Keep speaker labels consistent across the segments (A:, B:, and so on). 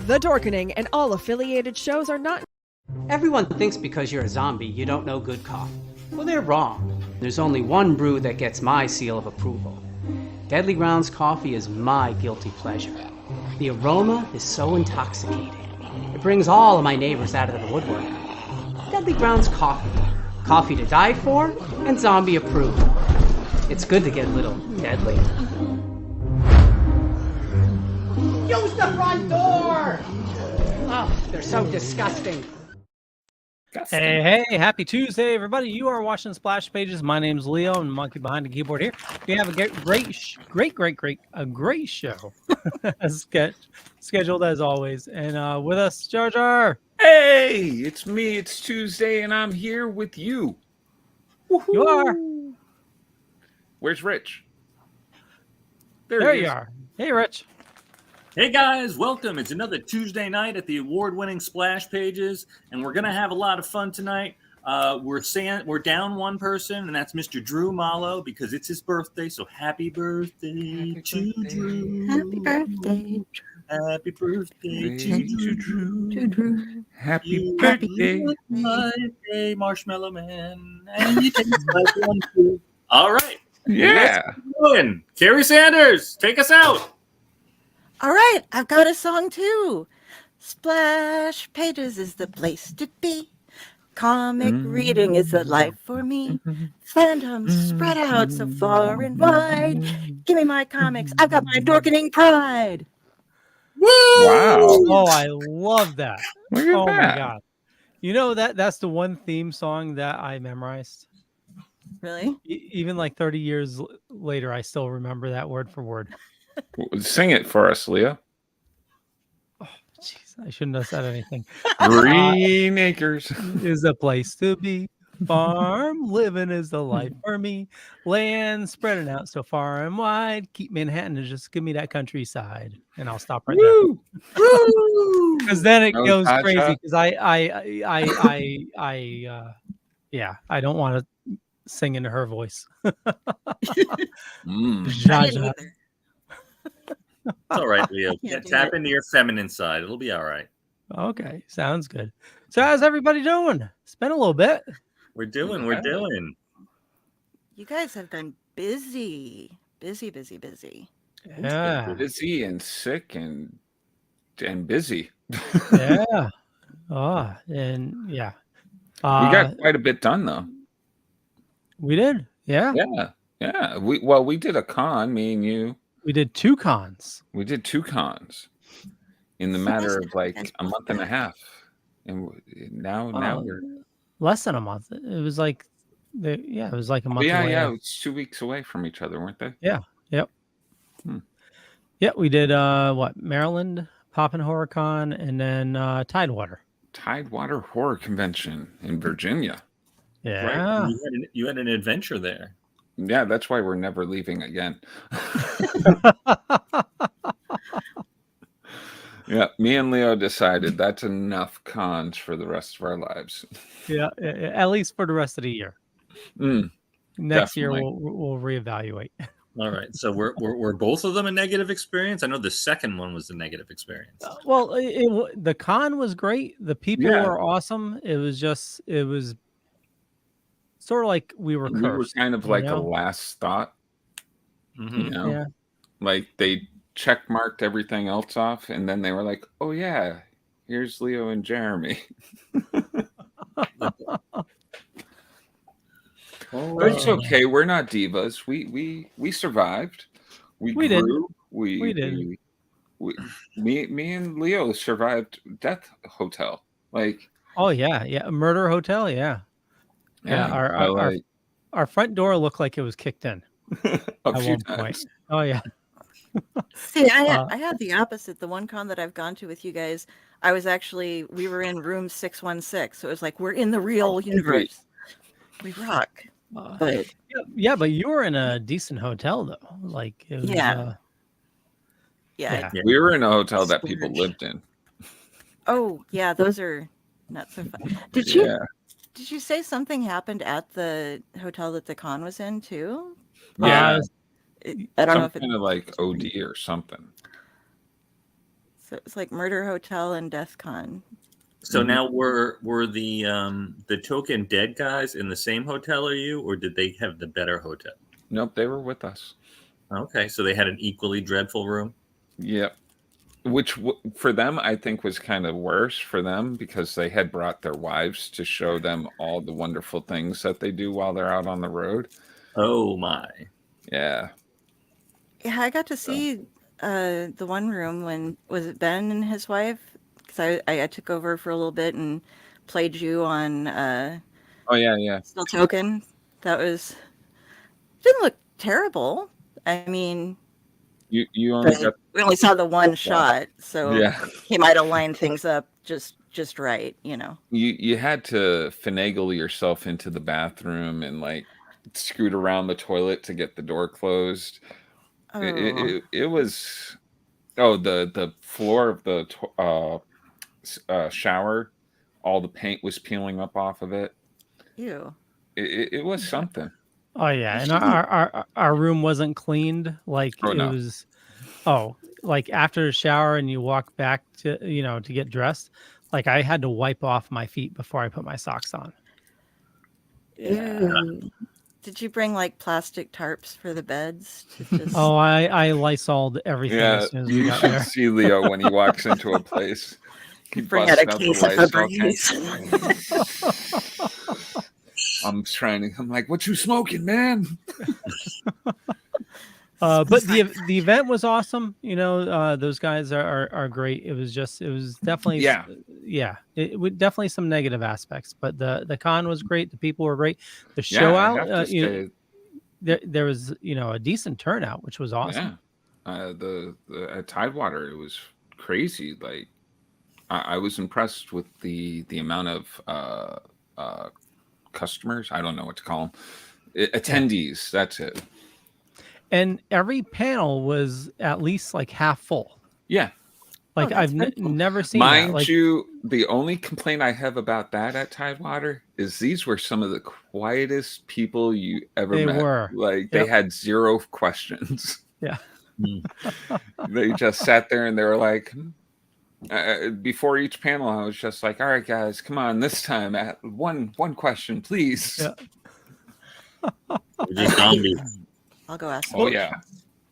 A: The Dorkening and all affiliated shows are not...
B: Everyone thinks because you're a zombie, you don't know good coffee. Well, they're wrong. There's only one brew that gets my seal of approval. Deadly Grounds coffee is my guilty pleasure. The aroma is so intoxicating. It brings all of my neighbors out of the woodwork. Deadly Grounds coffee. Coffee to die for and zombie approved. It's good to get a little deadly. Use the front door! Oh, they're so disgusting.
C: Hey, happy Tuesday, everybody. You are watching Splash Pages. My name's Leo, and Monkey behind the keyboard here. We have a great show scheduled as always. And with us, Jar Jar.
D: Hey, it's me. It's Tuesday, and I'm here with you. Woo-hoo.
C: You are.
D: Where's Rich?
C: There you are. Hey, Rich.
E: Hey guys, welcome. It's another Tuesday night at the award-winning Splash Pages, and we're going to have a lot of fun tonight. We're down one person, and that's Mr. Drew Mollo, because it's his birthday, so happy birthday to Drew.
F: Happy birthday.
E: Happy birthday to Drew.
D: Happy birthday.
E: Birthday, Marshmallow Man. And you taste like one too. All right.
D: Yeah.
E: Kari Sanders, take us out.
F: All right, I've got a song too. Splash Pages is the place to be. Comic reading is the life for me. Fandoms spread out so far and wide. Give me my comics. I've got my dorkening pride.
D: Wow.
C: Oh, I love that.
D: Look at
C: Oh
D: that.
C: my god. You know that's the one theme song that I memorized.
F: Really?
C: Even like 30 years later, I still remember that word for word.
D: Sing it for us, Leo.
C: Oh, jeez, I shouldn't have said anything.
D: Green Acres
C: Is a place to be. Farm living is the life for me. Land spreading out so far and wide. Keep Manhattan and just give me that countryside, and I'll stop right
D: Woo!
C: there. Because then it
D: No
C: goes
D: Tasha.
C: crazy. Because I don't want to sing into her voice.
F: I didn't either.
E: It's all right, Leo.
F: Can't do
E: Tap
F: it.
E: into your feminine side. It'll be all right.
C: Okay, sounds good. So how's everybody doing? It's been a little bit.
E: We're doing.
F: You guys have been busy. Busy.
C: Yeah,
D: Busy and sick and busy.
C: yeah. Oh, and yeah.
D: We got quite a bit done though.
C: We did. Yeah.
D: Yeah. We did a con, me and you.
C: We did 2 cons.
D: We did 2 cons in the matter of like a month and a half. And now we're
C: Less than a month. It was like it was like a month away.
D: Yeah, it's 2 weeks away from each other, weren't they?
C: Yeah. Yep.
D: Hmm.
C: Yeah, we did Maryland, Poppin' Horror Con, and then Tidewater
D: Horror Convention in Virginia.
C: Yeah.
E: Right. You had an adventure there.
D: Yeah, that's why we're never leaving again. Yeah, me and Leo decided that's enough cons for the rest of our lives.
C: Yeah, at least for the rest of the year. Next year we'll reevaluate.
E: All right. So were both of them a negative experience? I know the second one was the negative experience.
C: Well, the con was great. The people were awesome. It was sort of like we were cursed.
D: We were kind of like
C: you know?
D: a last thought.
E: Mm-hmm.
D: You know?
C: Yeah.
D: Like they check marked everything else off, and then they were like, "Oh yeah, here's Leo and Jeremy." But it's okay. We're not divas. We survived. We grew.
C: did.
D: We did. Me and Leo survived Death Hotel. Like,
C: Oh yeah, Murder Hotel, yeah. Our front door looked like it was kicked in
D: a few
C: one
D: times.
C: point. Oh yeah.
F: See, I had the opposite. The one con that I've gone to with you guys, we were in room 616. So it was like, we're in the real universe. We rock. But
C: Yeah, but you were in a decent hotel though. Like it was,
F: Yeah.
D: We were in a hotel that
F: Splurge.
D: people lived in.
F: Oh, yeah, those are not so fun. Did you say something happened at the hotel that the con was in too?
D: Yeah.
F: I don't know if
D: kind of like OD or something.
F: So it was like Murder Hotel and Death Con.
E: So now were the token dead guys in the same hotel as you, or did they have the better hotel?
D: Nope, they were with us.
E: Okay, so they had an equally dreadful room.
D: Yep. Which for them, I think, was kind of worse for them because they had brought their wives to show them all the wonderful things that they do while they're out on the road.
E: Oh my!
D: Yeah.
F: Yeah, I got to see the one room when was it Ben and his wife? Because I took over for a little bit and played you on
D: Oh yeah.
F: Still Token. That was didn't look terrible. I mean,
D: You only got
F: we only saw the one shot, so
D: yeah.
F: he might have lined things up just right, you know.
D: You had to finagle yourself into the bathroom and like scoot around the toilet to get the door closed.
F: Oh,
D: It was the floor of the shower, all the paint was peeling up off of it.
F: ew.
D: It was something.
C: Oh yeah, and our room wasn't cleaned. Like
D: Oh,
C: it
D: no.
C: was. Oh, like after the shower and you walk back to to get dressed. Like I had to wipe off my feet before I put my socks on.
F: Ew. Did you bring like plastic tarps for the beds to just?
C: Oh, I Lysoled everything
D: Yeah,
C: as soon as we
D: you
C: got
D: should
C: there.
D: see Leo when he walks into a place. He
F: Bring out a
D: busts
F: case
D: the
F: of
D: Lysol
F: Febreze.
D: I'm like, what you smoking, man?
C: But the event was awesome. Those guys are great. It was definitely It would definitely some negative aspects, but the con was great. The people were great. The show
D: I have
C: out,
D: to say,
C: there was a decent turnout, which was awesome.
D: yeah. The at Tidewater, it was crazy. Like I was impressed with the amount of customers. I don't know what to call them. Attendees. That's it.
C: And every panel was at least like half full.
D: Yeah.
C: Like
F: that's
C: I've
F: very cool.
C: never seen
D: Mind
C: that. Like,
D: you, the only complaint I have about that at Tidewater is these were some of the quietest people you ever
C: They
D: met.
C: were.
D: Like they
C: Yep.
D: had zero questions.
C: Yeah.
D: They just sat there and they were like, before each panel, I was just like, all right, guys, come on, this time, one question, please.
C: Yeah.
E: Just zombies.
F: I'll go ask.
D: Oh,
F: them.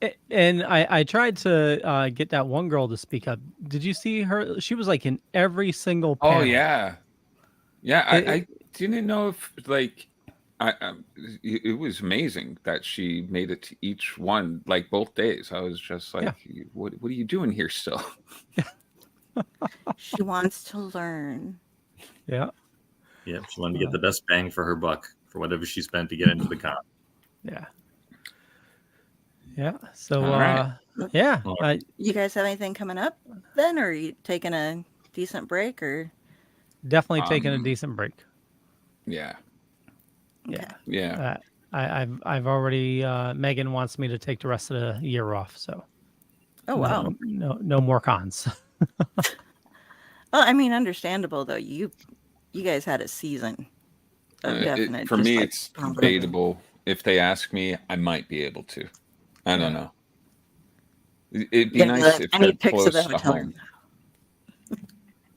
D: yeah.
C: And I tried to get that one girl to speak up. Did you see her? She was like in every single panel.
D: Oh, yeah. Yeah, I didn't know if, like, it was amazing that she made it to each one, like, both days. I was just like, what are you doing here still?
F: She wants to learn.
C: Yeah.
E: Yeah, she wanted to get the best bang for her buck for whatever she spent to get into the con.
C: Yeah. Yeah. So,
D: All right.
C: yeah.
F: You guys have anything coming up then, or are you taking a decent break, or?
C: Definitely taking a decent break.
D: Yeah.
C: Yeah.
D: Yeah.
C: I've already Megan wants me to take the rest of the year off, so
F: Oh wow.
C: no more cons.
F: Well, I mean, understandable though. You guys had a season of definite.
D: For
F: just
D: me,
F: like
D: it's
F: bomb.
D: debatable. If they ask me, I might be able to. I don't know. It'd be nice if
F: I need
D: they're
F: pics of
D: close
F: the
D: to
F: hotel.
D: home.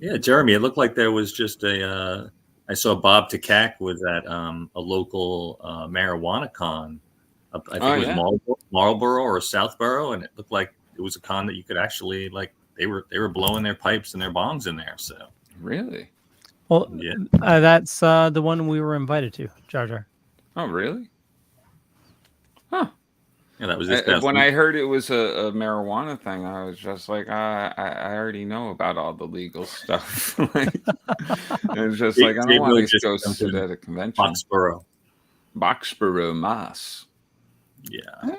E: Yeah, Jeremy, it looked like there was just a. I saw Bob Takak was at a local marijuana con. I think it was Marlboro or Southborough, and it looked like it was a con that you could actually like. They were blowing their pipes and their bongs in there. So
D: Really?
C: Well,
E: yeah,
C: that's the one we were invited to, Jar Jar.
D: Oh, really? Huh.
E: yeah, that was this past
D: When
E: week.
D: I heard it was a marijuana thing, I was just like, I already know about all the legal stuff. Like, it was just like, I don't want to go sit at a convention. Boxborough, Mass.
E: Yeah.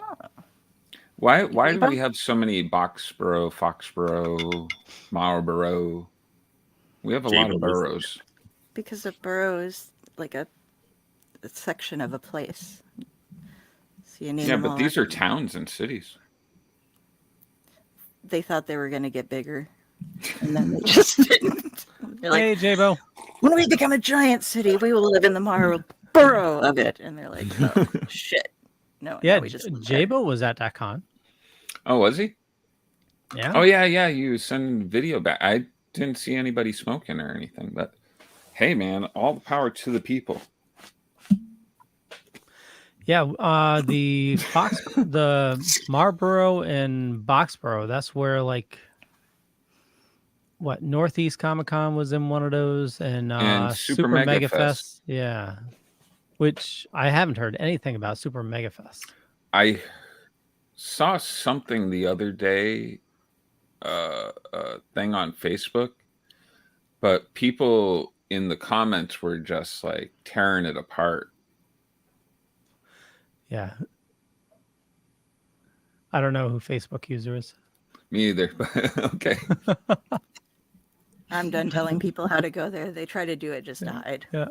D: Why do we have so many Boxborough, Foxborough, Marlborough? We have a lot of boroughs.
F: Because a borough is like a section of a place. So you name them
D: but
F: all
D: these
F: after
D: are
F: them.
D: towns and cities.
F: They thought they were going to get bigger, and then they just didn't. They're like,
C: Hey, J-Bo.
F: when we become a giant city, we will live in the borough of it. And they're like, oh, shit. No,
C: Yeah,
F: we just
C: J-Bo was at that con.
D: Oh, was he?
C: Yeah.
D: Oh yeah. You send video back. I didn't see anybody smoking or anything, but hey, man, all the power to the people.
C: Yeah, the Marlboro and Boxborough, that's where like what Northeast Comic Con was in one of those, and
D: And Super
C: Super
D: Mega
C: Mega
D: Fest.
C: Fest, yeah, which I haven't heard anything about Super Mega Fest.
D: I saw something the other day, thing on Facebook, but people in the comments were just like tearing it apart.
C: Yeah, I don't know who Facebook user is.
D: Me either, but okay.
F: I'm done telling people how to go there. They try to do it just to hide.
C: Yeah.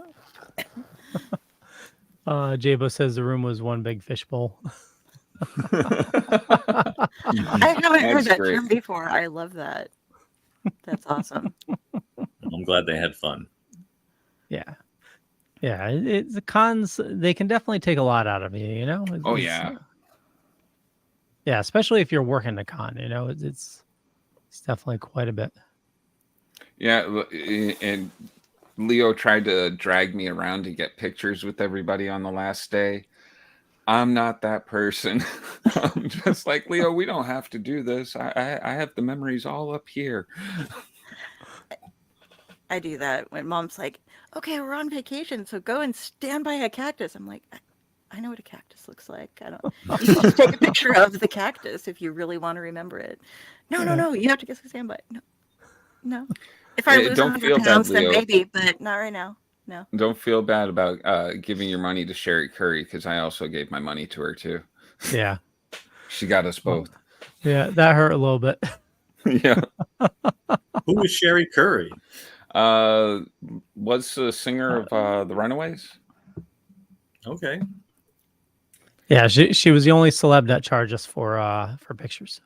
C: Jabo says the room was one big fishbowl.
F: I haven't heard
D: That's
F: that
D: great.
F: term before. I love that. That's awesome.
E: I'm glad they had fun.
C: Yeah. Yeah, it's the cons. They can definitely take a lot out of you, you know.
D: Oh yeah.
C: Yeah, especially if you're working the con, you know, it's definitely quite a bit.
D: Yeah, and Leo tried to drag me around to get pictures with everybody on the last day. I'm not that person. I'm just like, Leo, we don't have to do this. I have the memories all up here.
F: I do that when mom's like, okay, we're on vacation, so go and stand by a cactus. I'm like, I know what a cactus looks like. I don't. You can just take a picture of the cactus if you really want to remember it. No. You have to get stand by. No. If I lose 100 pounds, then maybe, but not right now. No.
D: Don't feel bad about giving your money to Sherry Curry, because I also gave my money to her too.
C: Yeah.
D: She got us both.
C: Yeah, that hurt a little bit.
D: Yeah.
E: Who was Sherry Curry?
D: Was the singer of the Runaways.
E: Okay.
C: Yeah, she was the only celeb that charged us for pictures.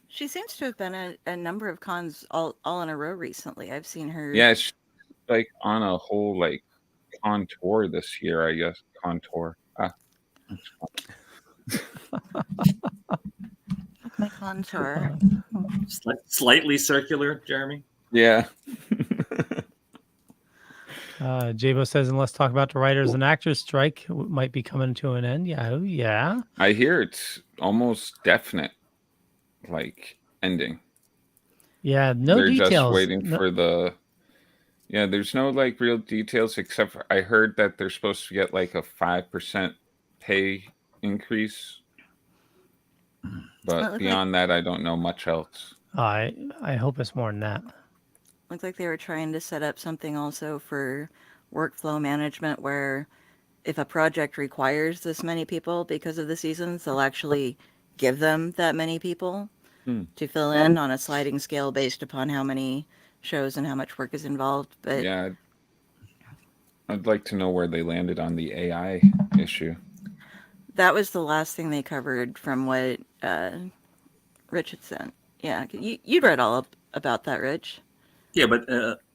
F: She seems to have been at a number of cons all in a row recently. I've seen her.
D: Yeah, she's like on a whole like con tour this year, I guess. Contour.
F: My contour.
E: Slightly circular, Jeremy.
D: Yeah.
C: Jabo says, and let's talk about the writers and actors strike might be coming to an end. Yeah.
D: I hear it's almost definite, like ending.
C: Yeah, no details.
D: They're just waiting for the. Yeah, there's no like real details except for I heard that they're supposed to get like a 5% pay increase, but beyond that, I don't know much else.
C: I hope it's more than that.
F: Looks like they were trying to set up something also for workflow management where if a project requires this many people because of the seasons, they'll actually give them that many people to fill in on a sliding scale based upon how many shows and how much work is involved. But
D: yeah, I'd like to know where they landed on the AI issue.
F: That was the last thing they covered from what Rich had sent. Yeah, you'd read all about that, Rich.
E: Yeah, but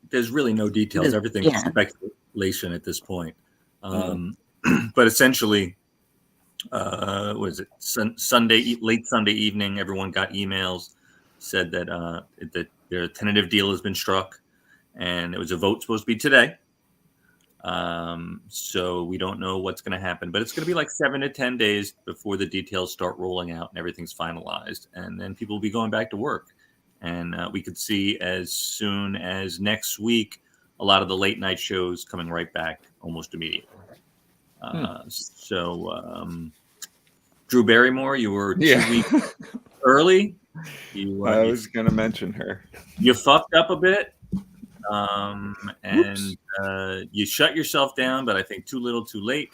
E: there's really no details. Everything is speculation at this point. But essentially, was it late Sunday evening? Everyone got emails, said that their tentative deal has been struck, and it was a vote supposed to be today. So we don't know what's going to happen, but it's going to be like 7 to 10 days before the details start rolling out and everything's finalized, and then people will be going back to work. And we could see as soon as next week a lot of the late night shows coming right back almost immediately. So Drew Barrymore, you were 2 weeks early.
D: I was going to mention her.
E: You fucked up a bit, and you shut yourself down, but I think too little, too late.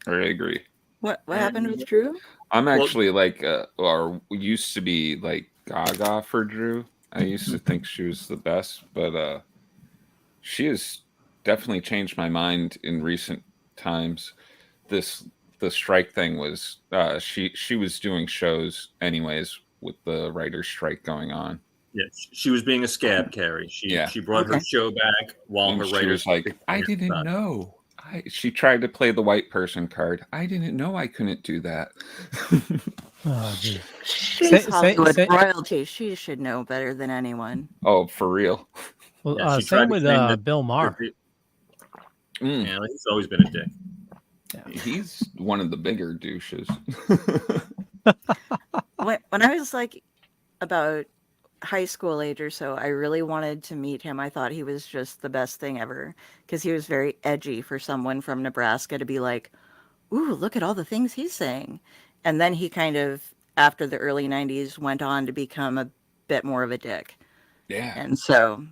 D: I agree.
F: What happened with Drew?
D: I'm actually or used to be like Gaga for Drew. I used to think she was the best, but she has definitely changed my mind in recent times. The strike thing was she was doing shows anyways with the writer's strike going on.
E: Yes, she was being a scab, Kari. She brought her show back while her writers
D: was like, I didn't know. She tried to play the white person card. I didn't know I couldn't do that.
C: Oh, geez.
F: She's Hollywood royalty. She should know better than anyone.
D: Oh, for real.
C: Well,
E: Yeah,
C: same with Bill Maher.
E: Yeah, he's always been a dick.
C: Yeah.
D: He's one of the bigger douches.
F: When I was like about high school age or so, I really wanted to meet him. I thought he was just the best thing ever because he was very edgy for someone from Nebraska to be like, ooh, look at all the things he's saying. And then he kind of, after the early 90s, went on to become a bit more of a dick.
D: Yeah.
F: And so,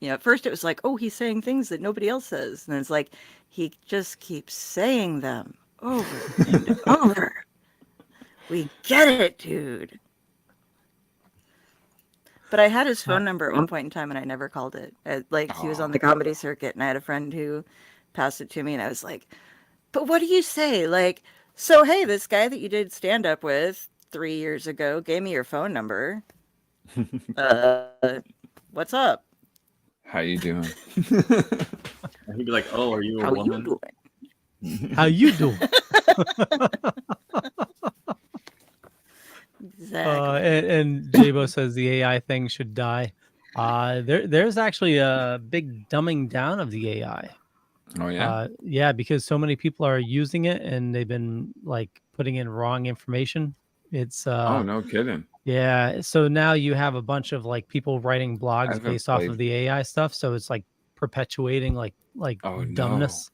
F: at first it was like, oh, he's saying things that nobody else says. And it's like, he just keeps saying them over and over. We get it, dude. But I had his phone number at one point in time and I never called it. He was on the comedy circuit and I had a friend who passed it to me and I was like, but what do you say? Like, so, hey, this guy that you did stand up with 3 years ago gave me your phone number. What's up?
D: How you doing?
E: He'd be like, oh, are you a woman?
C: How you doing?
F: Exactly.
C: And Jabo says the AI thing should die. There's actually a big dumbing down of the AI.
D: Oh yeah.
C: Yeah, because so many people are using it and they've been like putting in wrong information. It's
D: oh, no kidding.
C: Yeah, so now you have a bunch of like people writing blogs based off of the AI stuff, so it's like perpetuating like dumbness.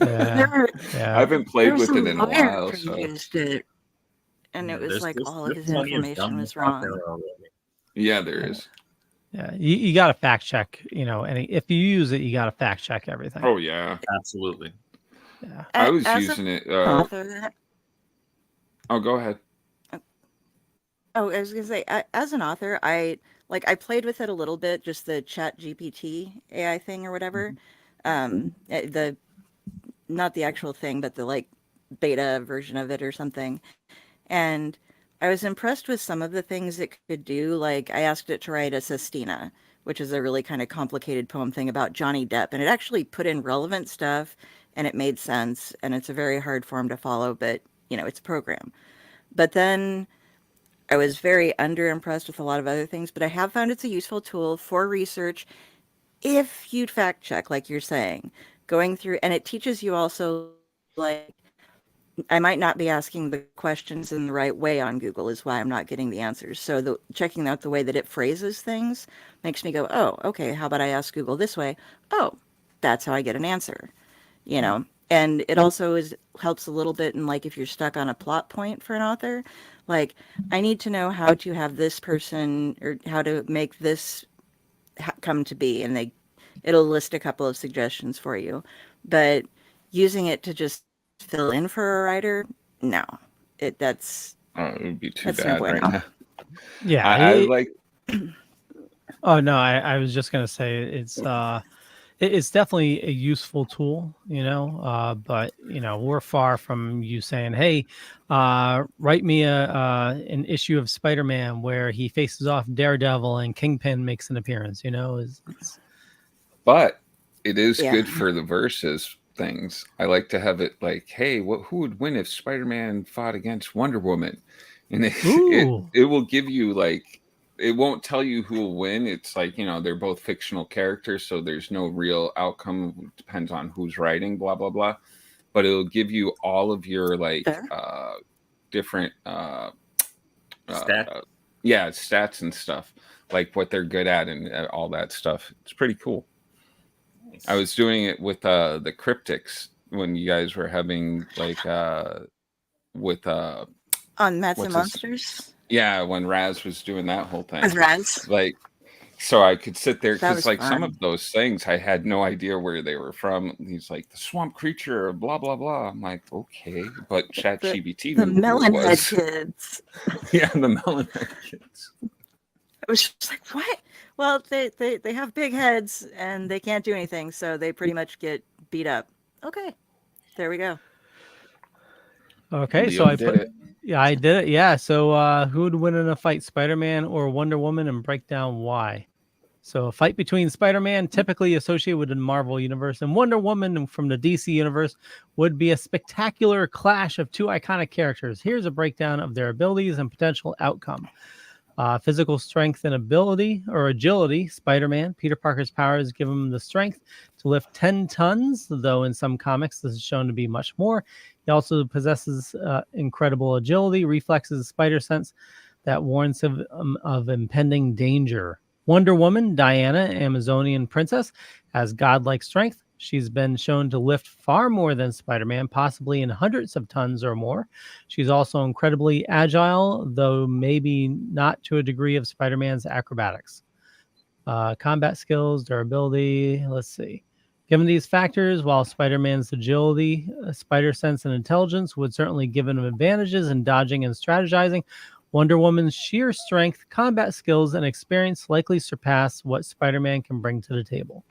C: Yeah.
D: I haven't played with it in a while. So.
F: It, and it was like all of his information was wrong.
D: Yeah, there is.
C: Yeah, you got to fact check, and if you use it, you got to fact check everything.
D: Oh, yeah.
E: Absolutely.
C: Yeah.
D: I was using it. Oh, go ahead.
F: Oh, I was going to say, as an author, I played with it a little bit, just the Chat GPT AI thing or whatever. The not the actual thing, but the like beta version of it or something. And I was impressed with some of the things it could do. Like I asked it to write a Sestina, which is a really kind of complicated poem thing about Johnny Depp. And it actually put in relevant stuff and it made sense. And it's a very hard form to follow, but it's a program. But then I was very underimpressed with a lot of other things, but I have found it's a useful tool for research if you'd fact check, like you're saying, going through, and it teaches you also, like, I might not be asking the questions in the right way on Google is why I'm not getting the answers. So checking out the way that it phrases things makes me go, oh, okay, how about I ask Google this way? Oh, that's how I get an answer, And it also helps a little bit in like if you're stuck on a plot point for an author, like I need to know how to have this person or how to make this come to be, and it'll list a couple of suggestions for you. But using it to just fill in for a writer, no, it
D: would be too bad right now.
C: Yeah,
D: I like.
C: Oh no, I was just gonna say it's definitely a useful tool, but we're far from you saying, hey, write me an issue of Spider-Man where he faces off Daredevil and Kingpin makes an appearance,
D: But it is good for the versus things. I like to have it like, hey, who would win if Spider-Man fought against Wonder Woman? And it will give you like, it won't tell you who will win. It's like, they're both fictional characters, so there's no real outcome. It depends on who's writing, blah, blah, blah. But it'll give you all of your like different stats and stuff, like what they're good at and all that stuff. It's pretty cool. I was doing it with the cryptics when you guys were having like with
F: on Mets and Monsters.
D: Yeah, when Raz was doing that whole thing.
F: With Raz.
D: Like, so I could sit there because like
F: fun.
D: some of those things I had no idea where they were from. He's like the swamp creature, blah blah blah. I'm like, okay, but ChatGPT.
F: The Melonhead kids.
D: Yeah, the Melonhead kids.
F: I was just like, what? Well, they have big heads and they can't do anything, so they pretty much get beat up. Okay, there we go.
C: Okay,
D: Leo
C: so I
D: did it.
C: Yeah, I did it. Yeah. So who would win in a fight, Spider-Man or Wonder Woman, and break down why? So a fight between Spider-Man, typically associated with the Marvel Universe, and Wonder Woman from the DC Universe would be a spectacular clash of two iconic characters. Here's a breakdown of their abilities and potential outcome. Physical strength and ability or agility. Spider-Man, Peter Parker's powers give him the strength to lift 10 tons, though in some comics this is shown to be much more. He also possesses incredible agility, reflexes, spider sense that warns him of impending danger. Wonder Woman, Diana, Amazonian princess, has godlike strength. She's been shown to lift far more than Spider-Man, possibly in hundreds of tons or more. She's also incredibly agile, though maybe not to a degree of Spider-Man's acrobatics. Combat skills, durability, let's see. Given these factors, while Spider-Man's agility, spider sense, and intelligence would certainly give him advantages in dodging and strategizing, Wonder Woman's sheer strength, combat skills, and experience likely surpass what Spider-Man can bring to the table.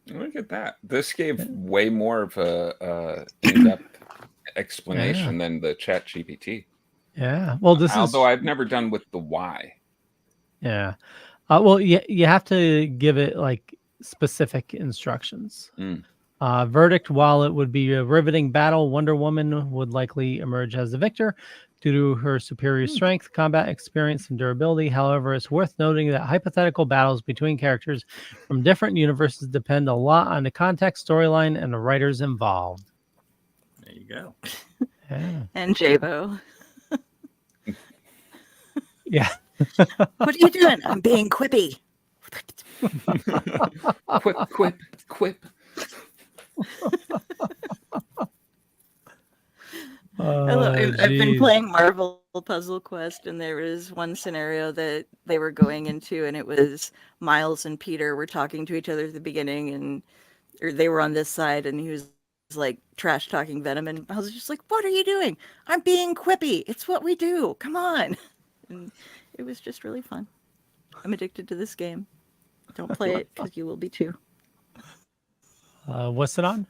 D: Look at that. This gave way more of a in-depth explanation than the Chat GPT.
C: Yeah. Well,
D: although I've never done with the why.
C: Yeah. Well, you have to give it like specific instructions. Verdict: while it would be a riveting battle, Wonder Woman would likely emerge as the victor due to her superior strength, combat experience, and durability. However, it's worth noting that hypothetical battles between characters from different universes depend a lot on the context, storyline, and the writers involved.
E: There you go.
C: Yeah.
F: And Jabo.
C: Yeah.
F: What are you doing? I'm being quippy.
D: Quip.
F: I've been playing Marvel Puzzle Quest, and there was one scenario that they were going into, and it was Miles and Peter were talking to each other at the beginning, or they were on this side, and he was like trash talking Venom, and I was just like, "What are you doing? I'm being quippy. It's what we do. Come on!" And it was just really fun. I'm addicted to this game. Don't play it because you will be too.
C: What's it on?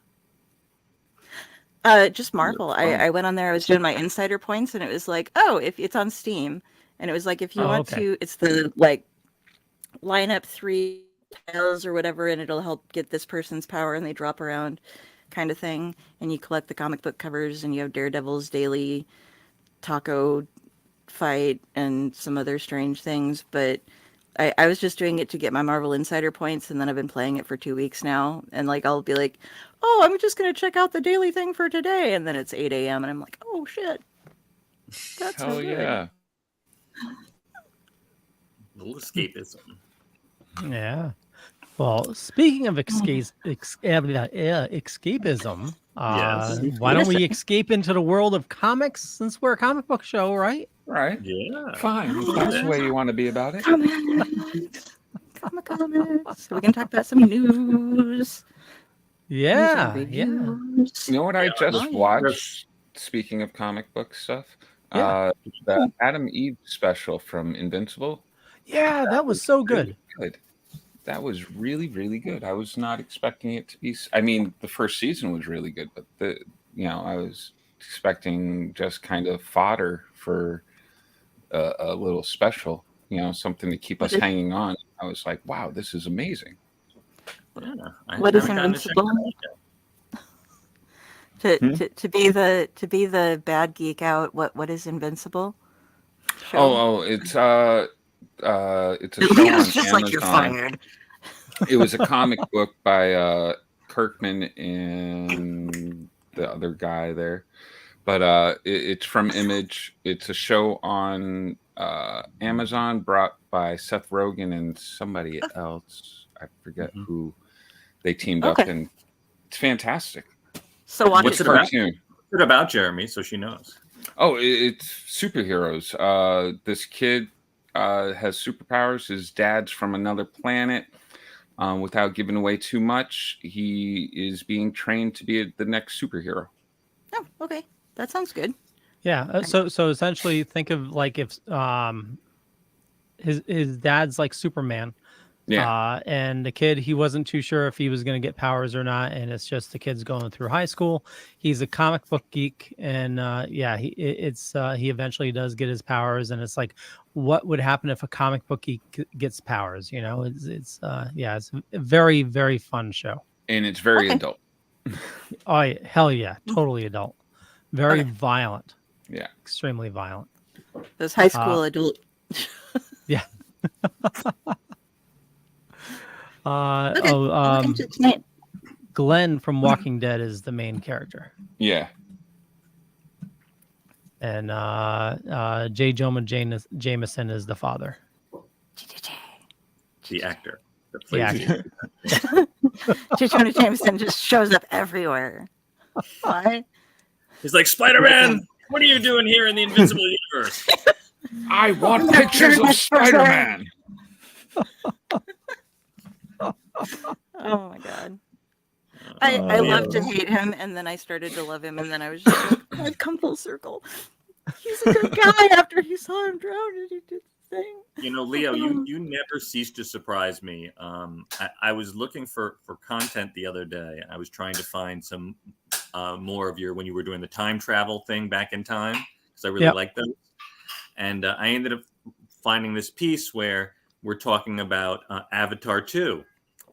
F: Just Marvel. I went on there. I was doing my insider points, and it was like, oh, if it's on Steam, and it was like, if you want to, it's the like line up 3 tiles or whatever, and it'll help get this person's power, and they drop around, kind of thing. And you collect the comic book covers, and you have Daredevil's daily taco fight and some other strange things. But I was just doing it to get my Marvel Insider points, and then I've been playing it for 2 weeks now. And like, I'll be like, oh, I'm just going to check out the daily thing for today. And then it's 8 a.m. and I'm like, oh shit. That's so good.
D: Yeah.
E: Little escapism.
C: Yeah. Well, speaking of escapism, why don't we escape into the world of comics, since we're a comic book show, right?
D: Right.
E: Yeah.
D: Fine. If that's the way you want to be about it.
F: Comics. So we can talk about some news.
C: Yeah.
D: You know what I just watched? Speaking of comic book stuff, the Adam Eve special from Invincible.
C: Yeah, that was so good.
D: That was really, really good. I was not expecting it to be. I mean, the first season was really good, but I was expecting just kind of fodder for a little special. Something to keep us hanging on. I was like, wow, this is amazing.
E: Yeah,
F: what is Invincible? To be the bad geek out. What is Invincible?
D: Show? It's a show on
F: just
D: Amazon.
F: Like you're fired.
D: It was a comic book by Kirkman and the other guy there, but it's from Image. It's a show on Amazon, brought by Seth Rogen and somebody else. I forget who they teamed up, and it's fantastic.
F: So
E: what's it about? What's it about, Jeremy? So she knows.
D: Oh, it's superheroes. This kid has superpowers. His dad's from another planet. Without giving away too much, he is being trained to be the next superhero.
F: Oh, okay, that sounds good.
C: Yeah. So essentially, think of like if his dad's like Superman,
D: Yeah.
C: And the kid, he wasn't too sure if he was going to get powers or not. And it's just the kid's going through high school. He's a comic book geek. And he eventually does get his powers. And it's like, what would happen if a comic book geek gets powers? You know, it's a very, very fun show.
D: And it's very adult.
C: Oh, hell yeah. Totally adult. Very violent.
D: Yeah.
C: Extremely violent.
F: Those high school adult.
C: Yeah. Glenn from Walking Dead is the main character.
D: Yeah.
C: And J. Jonah Jameson is the father.
E: The actor.
C: The actor.
F: J. Jonah Jameson just shows up everywhere. Why?
E: He's like, Spider-Man, what are you doing here in the Invincible Universe?
D: I want pictures of Spider-Man.
F: Oh my god. I love to hate him, and then I started to love him, and then I was just like, I've come full circle. He's a good guy after he saw him drown and he did the thing.
E: You know, Leo, you never cease to surprise me. I was looking for content the other day. I was trying to find some more of when you were doing the time travel thing back in time, because I really like those. And I ended up finding this piece where we're talking about Avatar 2.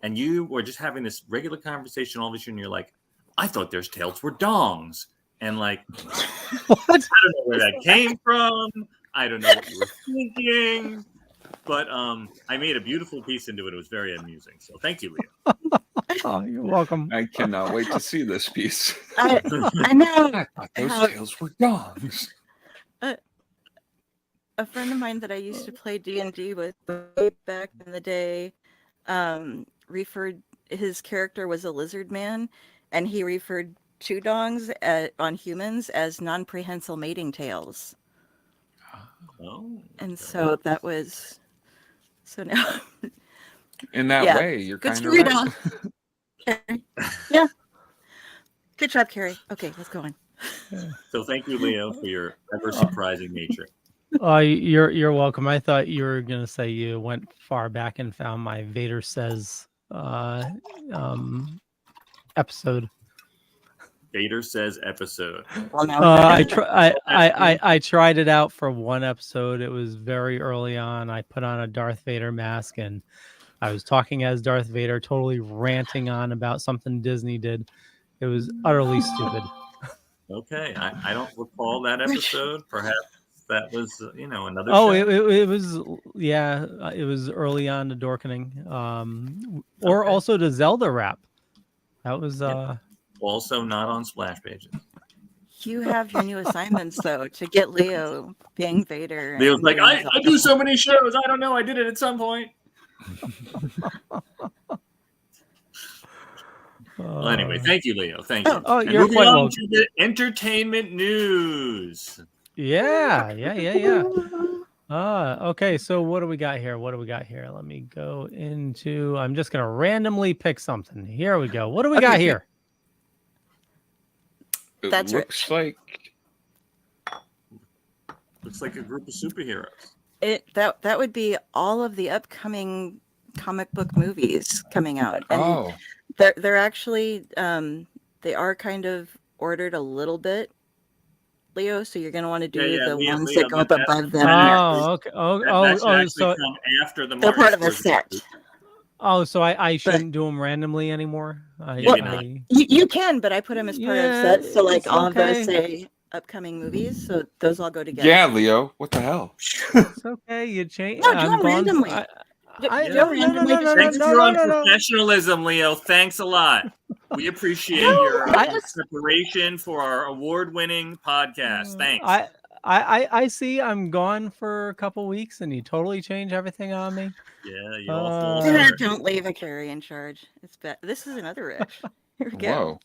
E: And you were just having this regular conversation all of a sudden. You're like, I thought their tails were dongs. And like,
C: what?
E: I don't know where that came from. I don't know what you were thinking. But I made a beautiful piece into it. It was very amusing. So thank you, Leo.
C: Oh, you're welcome.
D: I cannot wait to see this piece.
F: I know.
D: I thought those tails were dogs.
F: A friend of mine that I used to play D&D with way back in the day referred, his character was a lizard man, and he referred Chudongs on humans as non-prehensile mating tails.
E: Oh.
F: And so that was, so now.
D: In that way, you're
F: good
D: kind of
F: story,
D: right.
F: Carrie. Yeah. Good job, Carrie. Okay, let's go on.
E: So thank you, Leo, for your ever surprising nature.
C: You're welcome. I thought you were gonna say you went far back and found my Vader Says episode.
E: Vader Says episode.
F: Well, now
C: I tried it out for one episode. It was very early on. I put on a Darth Vader mask and I was talking as Darth Vader, totally ranting on about something Disney did. It was utterly stupid.
E: Okay, I don't recall that episode. Perhaps that was another.
C: Oh,
E: show?
C: it was it was early on to Dorkening, or also to Zelda rap. That was
E: also not on splash pages.
F: you have your new assignments though to get Leo being Vader.
E: Leo's like, I do so many shows. I don't know. I did it at some point. Well, anyway, thank you, Leo. Thank you.
C: Oh,
E: and
C: you're
E: moving
C: quite
E: on
C: welcome.
E: to the entertainment news.
C: Yeah. Okay, so what do we got here? Let me go into, I'm just going to randomly pick something. Here we go. What do we got here?
D: It
F: That's
D: looks
F: rich.
E: Looks like a group of superheroes.
F: That would be all of the upcoming comic book movies coming out. And they're actually they are kind of ordered a little bit, Leo, so you're going to want to do ones that go up above them.
C: Oh, okay.
E: So after the
F: they're part of a set.
C: Oh, so I shouldn't do them randomly anymore?
F: You can, but I put them as part of sets, so like all of those say upcoming movies, so those all go together.
D: Yeah, Leo, what the hell?
C: It's okay, you change.
F: No, do them randomly.
E: Thanks for your professionalism, Leo. Thanks a lot. We appreciate your preparation for our award-winning podcast. Thanks.
C: I see I'm gone for a couple weeks and you totally change everything on me.
E: Yeah, you all fall
F: don't leave a Kari in charge. It's this is another Rich. Here we go.
D: Whoa.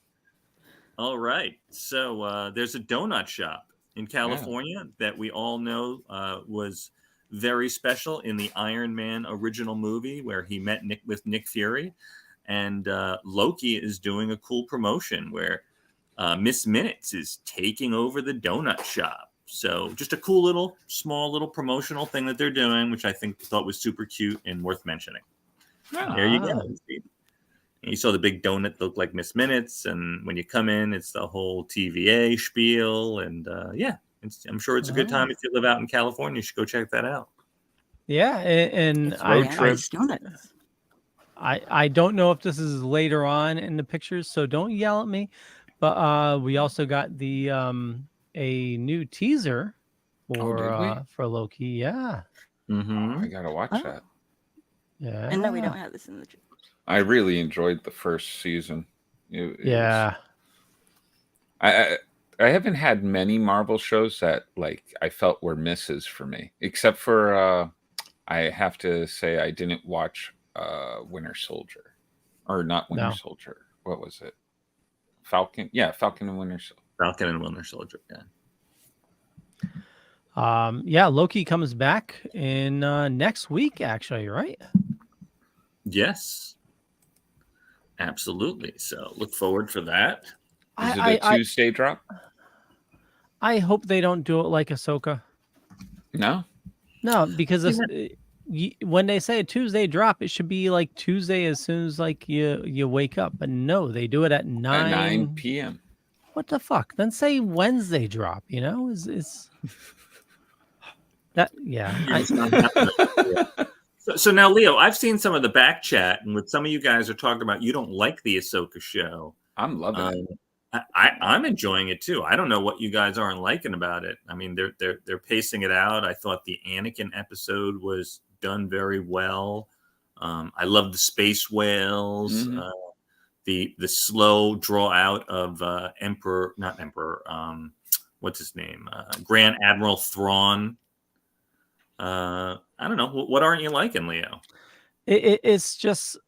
E: All right. So there's a donut shop in California that we all know was very special in the Iron Man original movie where he met with Nick Fury. And Loki is doing a cool promotion where Miss Minutes is taking over the donut shop. So just a cool small little promotional thing that they're doing, which I thought was super cute and worth mentioning. There you go. You saw the big donut that looked like Miss Minutes, and when you come in, it's the whole TVA spiel, and I'm sure it's a good time if you live out in California. You should go check that out.
C: Yeah, and I don't know if this is later on in the pictures, so don't yell at me. But we also got the a new teaser for Loki. Yeah.
D: Mm-hmm. I gotta watch that.
C: Yeah.
F: And no, we don't have this in the.
D: I really enjoyed the first season. I haven't had many Marvel shows that I felt were misses for me, except for I have to say I didn't watch Winter Soldier, or not Winter Soldier. What was it? Falcon? Yeah, Falcon and Winter Soldier.
E: Falcon and Winter Soldier.
C: Yeah. Loki comes back in next week, actually, right?
E: Yes. Absolutely. So look forward for that.
D: Is it a Tuesday drop?
C: I hope they don't do it like Ahsoka.
D: No,
C: because when they say a Tuesday drop, it should be like Tuesday as soon as you wake up. But no, they do it at 9
D: p.m.
C: What the fuck? Then say Wednesday drop. Is that
E: So now, Leo, I've seen some of the back chat, and what some of you guys are talking about, you don't like the Ahsoka show.
D: I'm loving it.
E: I'm enjoying it too. I don't know what you guys aren't liking about it. I mean, they're pacing it out. I thought the Anakin episode was done very well. I love the space whales.
D: Mm-hmm.
E: The slow draw out of what's his name? Grand Admiral Thrawn. I don't know. What aren't you liking, Leo?
C: It's just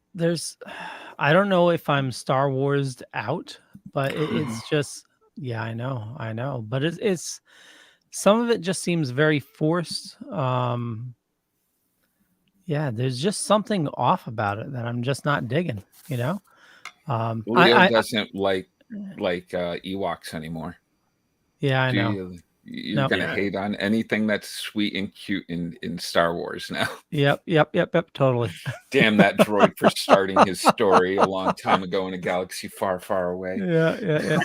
C: I don't know if I'm Star Wars out, but it's just I know, but it's some of it just seems very forced. There's just something off about it that I'm just not digging. Leo
D: doesn't like Ewoks anymore.
C: Yeah, I know.
D: You're gonna hate on anything that's sweet and cute in Star Wars now.
C: Yep, totally.
D: Damn that droid for starting his story a long time ago in a galaxy far, far away.
C: Yeah.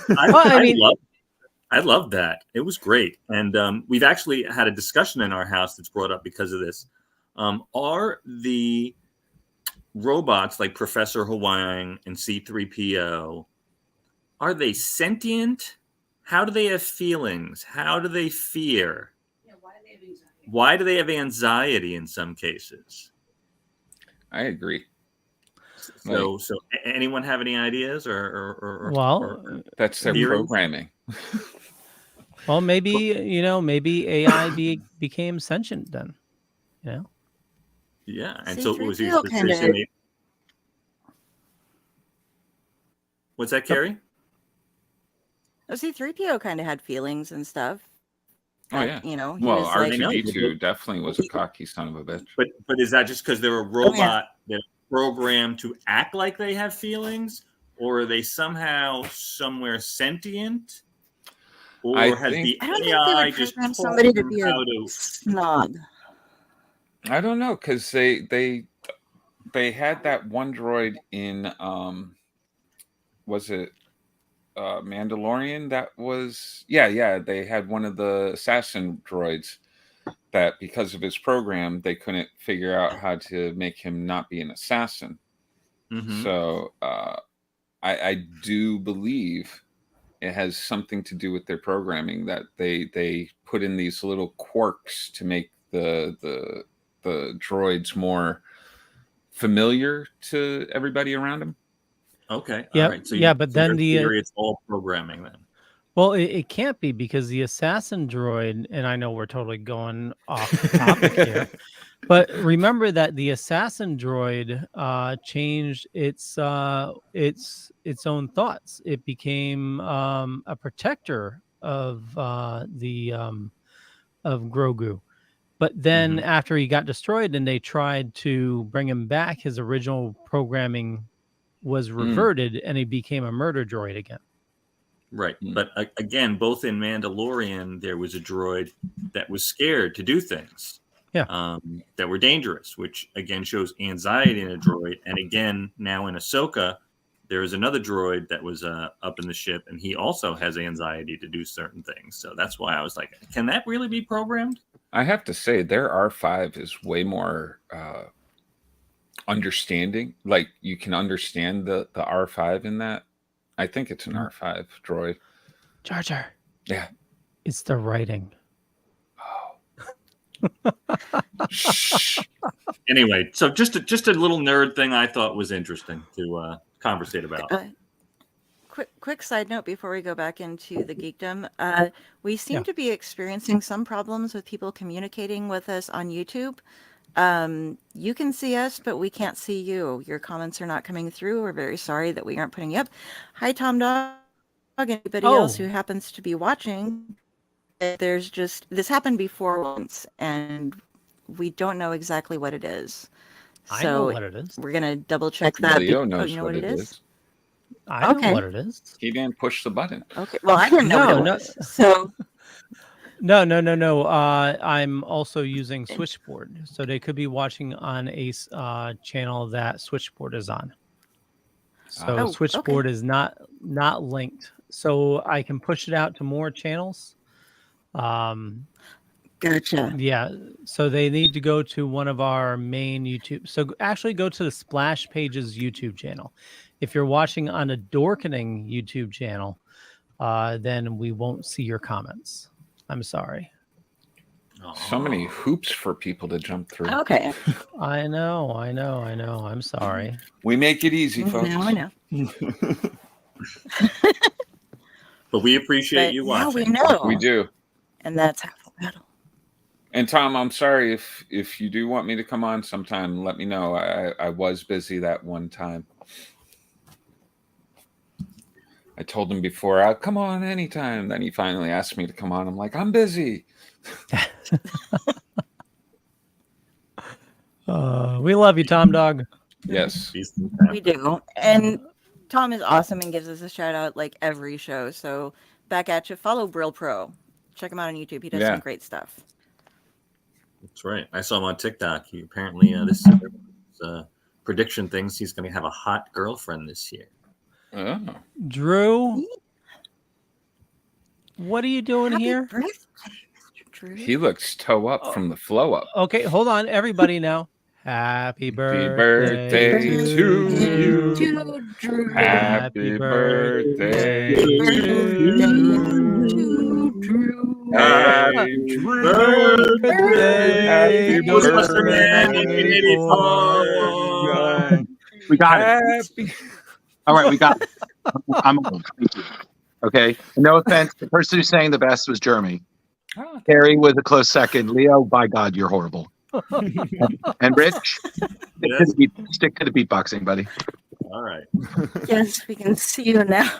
E: I love that. It was great, and we've actually had a discussion in our house that's brought up because of this. Are the robots like Professor Huang and C-3PO, are they sentient? How do they have feelings? How do they fear? Why do they have anxiety in some cases?
D: I agree.
E: So anyone have any ideas or
D: that's their programming.
C: Well, maybe AI became sentient then.
E: Yeah, and so it was his. What's that, Kari?
F: C-3PO kind of had feelings and stuff.
D: Oh yeah, Well, R2-D2 definitely was a cocky son of a bitch.
E: But is that just because they're a robot that's programmed to act like they have feelings, or are they somewhere sentient? Or has the AI just told
F: somebody to
E: them
F: be
E: how
F: a
E: to
F: snob?
D: I don't know, because they had that one droid in was it Mandalorian? That was they had one of the assassin droids that, because of his program, they couldn't figure out how to make him not be an assassin.
E: Mm-hmm.
D: So I do believe it has something to do with their programming, that they put in these little quirks to make the droids more familiar to everybody around them.
E: Okay.
C: Yeah.
E: All right. So
C: but then
E: it's all programming then.
C: Well, it can't be, because the assassin droid, and I know we're totally going off the topic here, but remember that the assassin droid changed its own thoughts. It became a protector of Grogu. But then after he got destroyed and they tried to bring him back, his original programming was reverted and he became a murder droid again.
E: Right. But again, both in Mandalorian, there was a droid that was scared to do things. that were dangerous, which again shows anxiety in a droid. And again, now in Ahsoka, there is another droid that was up in the ship, and he also has anxiety to do certain things. So that's why I was like, can that really be programmed?
D: I have to say, their R5 is way more understanding. Like, you can understand the R5 in that. I think it's an R5 droid.
C: Jar Jar.
D: Yeah.
C: It's the writing.
E: Anyway, so just a little nerd thing I thought was interesting to conversate about.
F: Quick side note before we go back into the geekdom. We seem to be experiencing some problems with people communicating with us on YouTube. You can see us, but we can't see you. Your comments are not coming through. We're very sorry that we aren't putting you up. Hi, Tom Dog. Anybody else who happens to be watching, there's just, this happened before once, and we don't know exactly what it is.
C: I know what it is.
F: We're going to double check that.
D: Leo knows you know what it is.
C: I know what it is.
D: He didn't push the button.
F: Okay. Well, I didn't know what it was. So...
C: No. I'm also using Switchboard, so they could be watching on a channel that Switchboard is on. So Switchboard is not linked, so I can push it out to more channels.
F: Gotcha.
C: Yeah, so they need to go to one of our main YouTube. So actually, go to the Splash Pages YouTube channel. If you're watching on a Dorkening YouTube channel, then we won't see your comments. I'm sorry.
D: So many hoops for people to jump through.
F: Okay.
C: I know. I'm sorry.
D: We make it easy, folks.
F: Now I know.
E: But we appreciate you watching.
F: Now we know.
D: We do.
F: And that's half the battle.
D: And Tom, I'm sorry if you do want me to come on sometime, let me know. I was busy that one time. I told him before, I'll come on anytime. Then he finally asked me to come on. I'm like, I'm busy.
C: We love you, Tom Dog.
D: Yes.
F: We do. And Tom is awesome and gives us a shout out like every show. So back at you. Follow Brill Pro. Check him out on YouTube. He does some great stuff.
E: That's right. I saw him on TikTok. He apparently, this prediction things, he's going to have a hot girlfriend this year.
D: Oh.
C: Drew, what are you doing here?
F: Birthday, Mr. Drew.
D: He looks toe up from the flow up.
C: Okay, hold on, everybody now. Happy birthday,
D: birthday to you.
F: Drew.
D: Happy birthday to you.
E: Happy birthday.
D: Happy
E: birthday.
G: We got it. All right, we got it. I'm old. Thank you. Okay. No offense. The person who's saying the best was Jeremy. Kari was a close second. Leo, by God, you're horrible. And Rich, stick to the beatboxing, buddy.
E: All right.
F: Yes, we can see you now.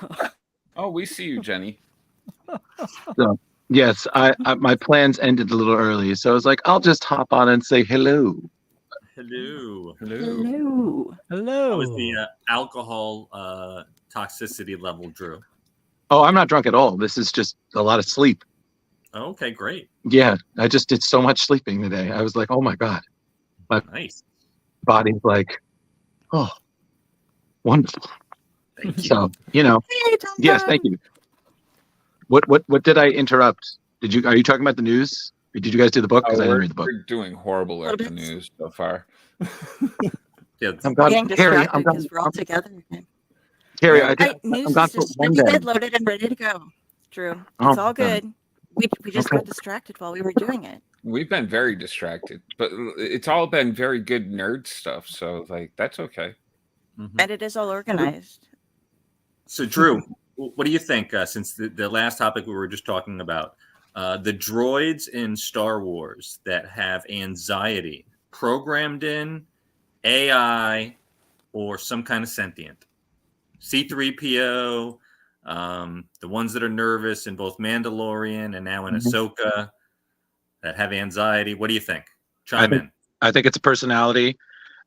D: Oh, we see you, Jenny.
G: So, yes, I my plans ended a little early, so I was like, I'll just hop on and say hello.
E: Hello.
F: Hello.
E: That was the alcohol toxicity level, Drew.
G: Oh, I'm not drunk at all. This is just a lot of sleep.
E: Oh, okay, great.
G: Yeah, I just did so much sleeping today. I was like, oh my God. My body's like, oh, wonderful.
E: Thank you.
G: So, yes, thank you. What did I interrupt? Are you talking about the news? Or did you guys do the book? Because I didn't read the book.
D: We're doing horrible at the news so far.
G: I'm getting
F: distracted because we're all together again.
G: Kari,
F: I'm gone for one day. Loaded and ready to go. Drew, it's all good. We just got distracted while we were doing it.
D: We've been very distracted, but it's all been very good nerd stuff. So, that's okay.
E: Mm-hmm.
F: And it is all organized.
E: So, Drew, what do you think? Since the last topic we were just talking about, the droids in Star Wars that have anxiety programmed in, AI, or some kind of sentient. C-3PO, the ones that are nervous in both Mandalorian and now in Ahsoka that have anxiety. What do you think? Chime in.
G: I think it's a personality.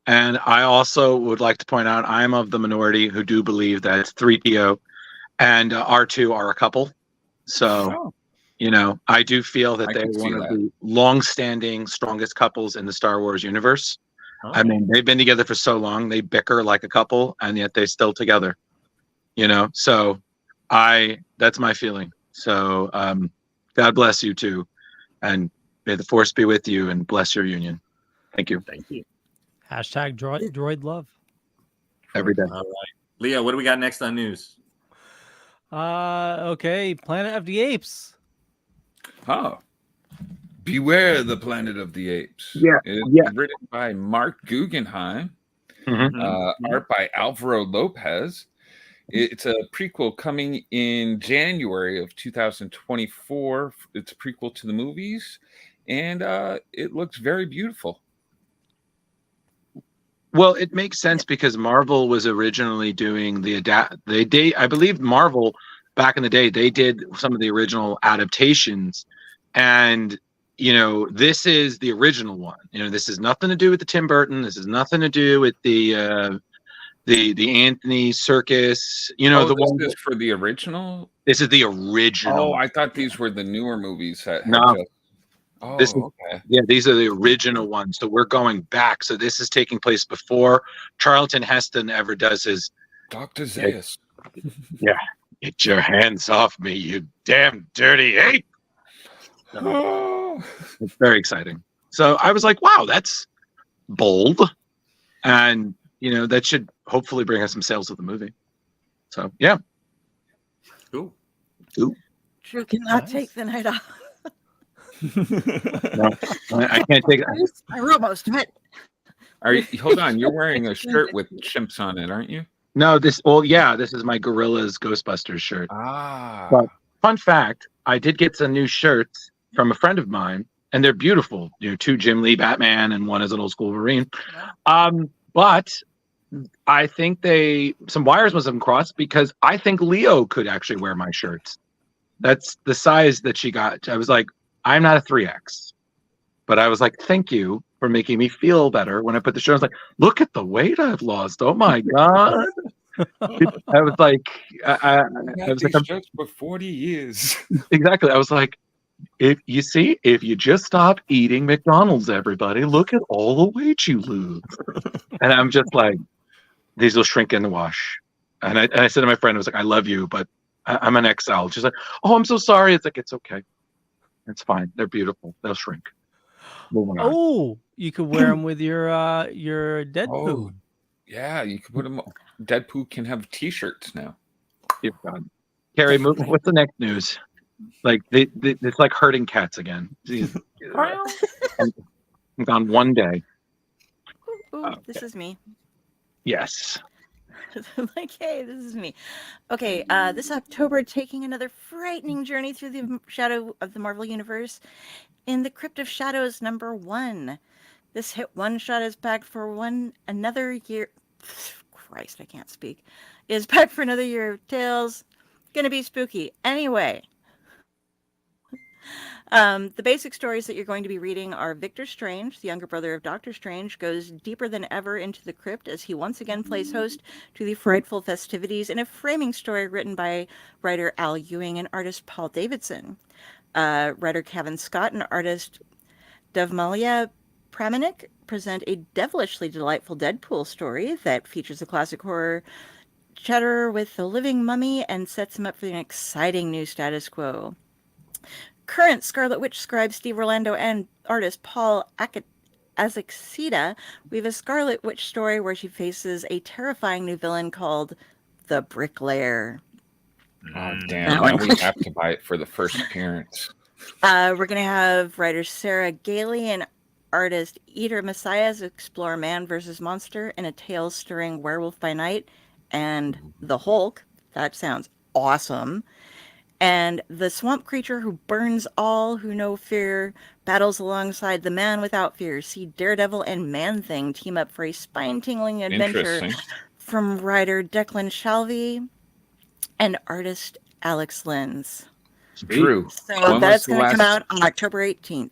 G: And I also would like to point out I'm of the minority who do believe that 3PO and R2 are a couple. So You know, I do feel that
D: I
G: they're
D: can see
G: one of
D: that.
G: the long-standing, strongest couples in the Star Wars universe.
E: Oh.
G: I mean, they've been together for so long; they bicker like a couple, and yet they're still together. You know, so that's my feeling. So, God bless you too, and may the force be with you, and bless your union. Thank you.
E: Thank you.
C: Hashtag droid love.
G: Every day.
E: All right. Leo, what do we got next on news?
C: Okay, Planet of the Apes.
D: Oh, Beware the Planet of the Apes.
G: Yeah,
D: It's
G: yeah.
D: written by Mark Guggenheim,
G: Mm-hmm.
D: art by Alvaro Lopez. It's a prequel coming in January of 2024. It's a prequel to the movies, and it looks very beautiful.
G: Well, it makes sense because Marvel was originally doing I believe Marvel back in the day, they did some of the original adaptations, and you know, this is the original one. You know, this has nothing to do with the Tim Burton. This has nothing to do with the Anthony Serkis. You know,
D: Oh,
G: the
D: this
G: one.
D: is for the original.
G: This is the original.
D: Oh, I thought these were the newer movies that had
G: No.
D: just. Oh,
G: This is,
D: okay.
G: yeah, these are the original ones. So we're going back. So this is taking place before Charlton Heston ever does his
D: Dr. Zaius.
G: Yeah, get your hands off me, you damn dirty ape.
D: Oh.
G: It's very exciting. So I was like, wow, that's bold. And you know, that should hopefully bring us some sales of the movie. So yeah.
E: Cool.
F: Drew cannot take the night off.
G: No, I can't take it.
F: I wrote most of it.
D: Hold on, you're wearing a shirt with chimps on it, aren't you?
G: No, this is my Gorillas Ghostbusters shirt.
D: Ah.
G: But fun fact, I did get some new shirts from a friend of mine, and they're beautiful. You know, 2 Jim Lee Batman and 1 is an old school Wolverine. But I think some wires must have crossed because I think Leo could actually wear my shirts. That's the size that she got. I was like, I'm not a 3X. But I was like, thank you for making me feel better when I put the shirt. I was like, look at the weight I've lost. Oh my God. I was like, I was like,
D: shirts for 40 years.
G: Exactly. I was like, if you just stop eating McDonald's, everybody, look at all the weight you lose. And I'm just like, these will shrink in the wash. And I said to my friend, I was like, I love you, but I'm an XL. She's like, oh, I'm so sorry. It's like, it's okay. It's fine. They're beautiful. They'll shrink. Moving on.
C: Oh, you could wear them with your Deadpool.
D: Oh, yeah, you could put them. Deadpool can have T-shirts now.
G: You've done. Kari, what's the next news? Like it's like herding cats again. I'm gone one day.
F: Ooh, this is me.
G: Yes.
F: Like, hey, this is me. Okay, this October, taking another frightening journey through the shadow of the Marvel Universe in the Crypt of Shadows #1. This hit one-shot is back for another year. Christ, I can't speak. Is back for another year of tales. Gonna be spooky. Anyway. The basic stories that you're going to be reading are Victor Strange, the younger brother of Doctor Strange, goes deeper than ever into the crypt as he once again plays host to the frightful festivities in a framing story written by writer Al Ewing and artist Paul Davidson. Writer Kevin Scott and artist Devmalia Pramanik present a devilishly delightful Deadpool story that features a classic horror cheddar with the living mummy and sets him up for an exciting new status quo. Current Scarlet Witch scribe Steve Orlando and artist Paul Azaceta weave a Scarlet Witch story where she faces a terrifying new villain called the Bricklayer.
D: Oh, damn. Now we have to buy it for the first appearance.
F: We're going to have writer Sarah Gailey and artist Eater Messiahs explore man versus monster in a tale stirring Werewolf by Night and the Hulk. That sounds awesome. And the swamp creature who burns all who know fear battles alongside the man without fear. See Daredevil and Man-Thing team up for a spine-tingling adventure from writer Declan Shalvey and artist Alex Linz.
D: Drew.
F: So that's going to come out on October 18th.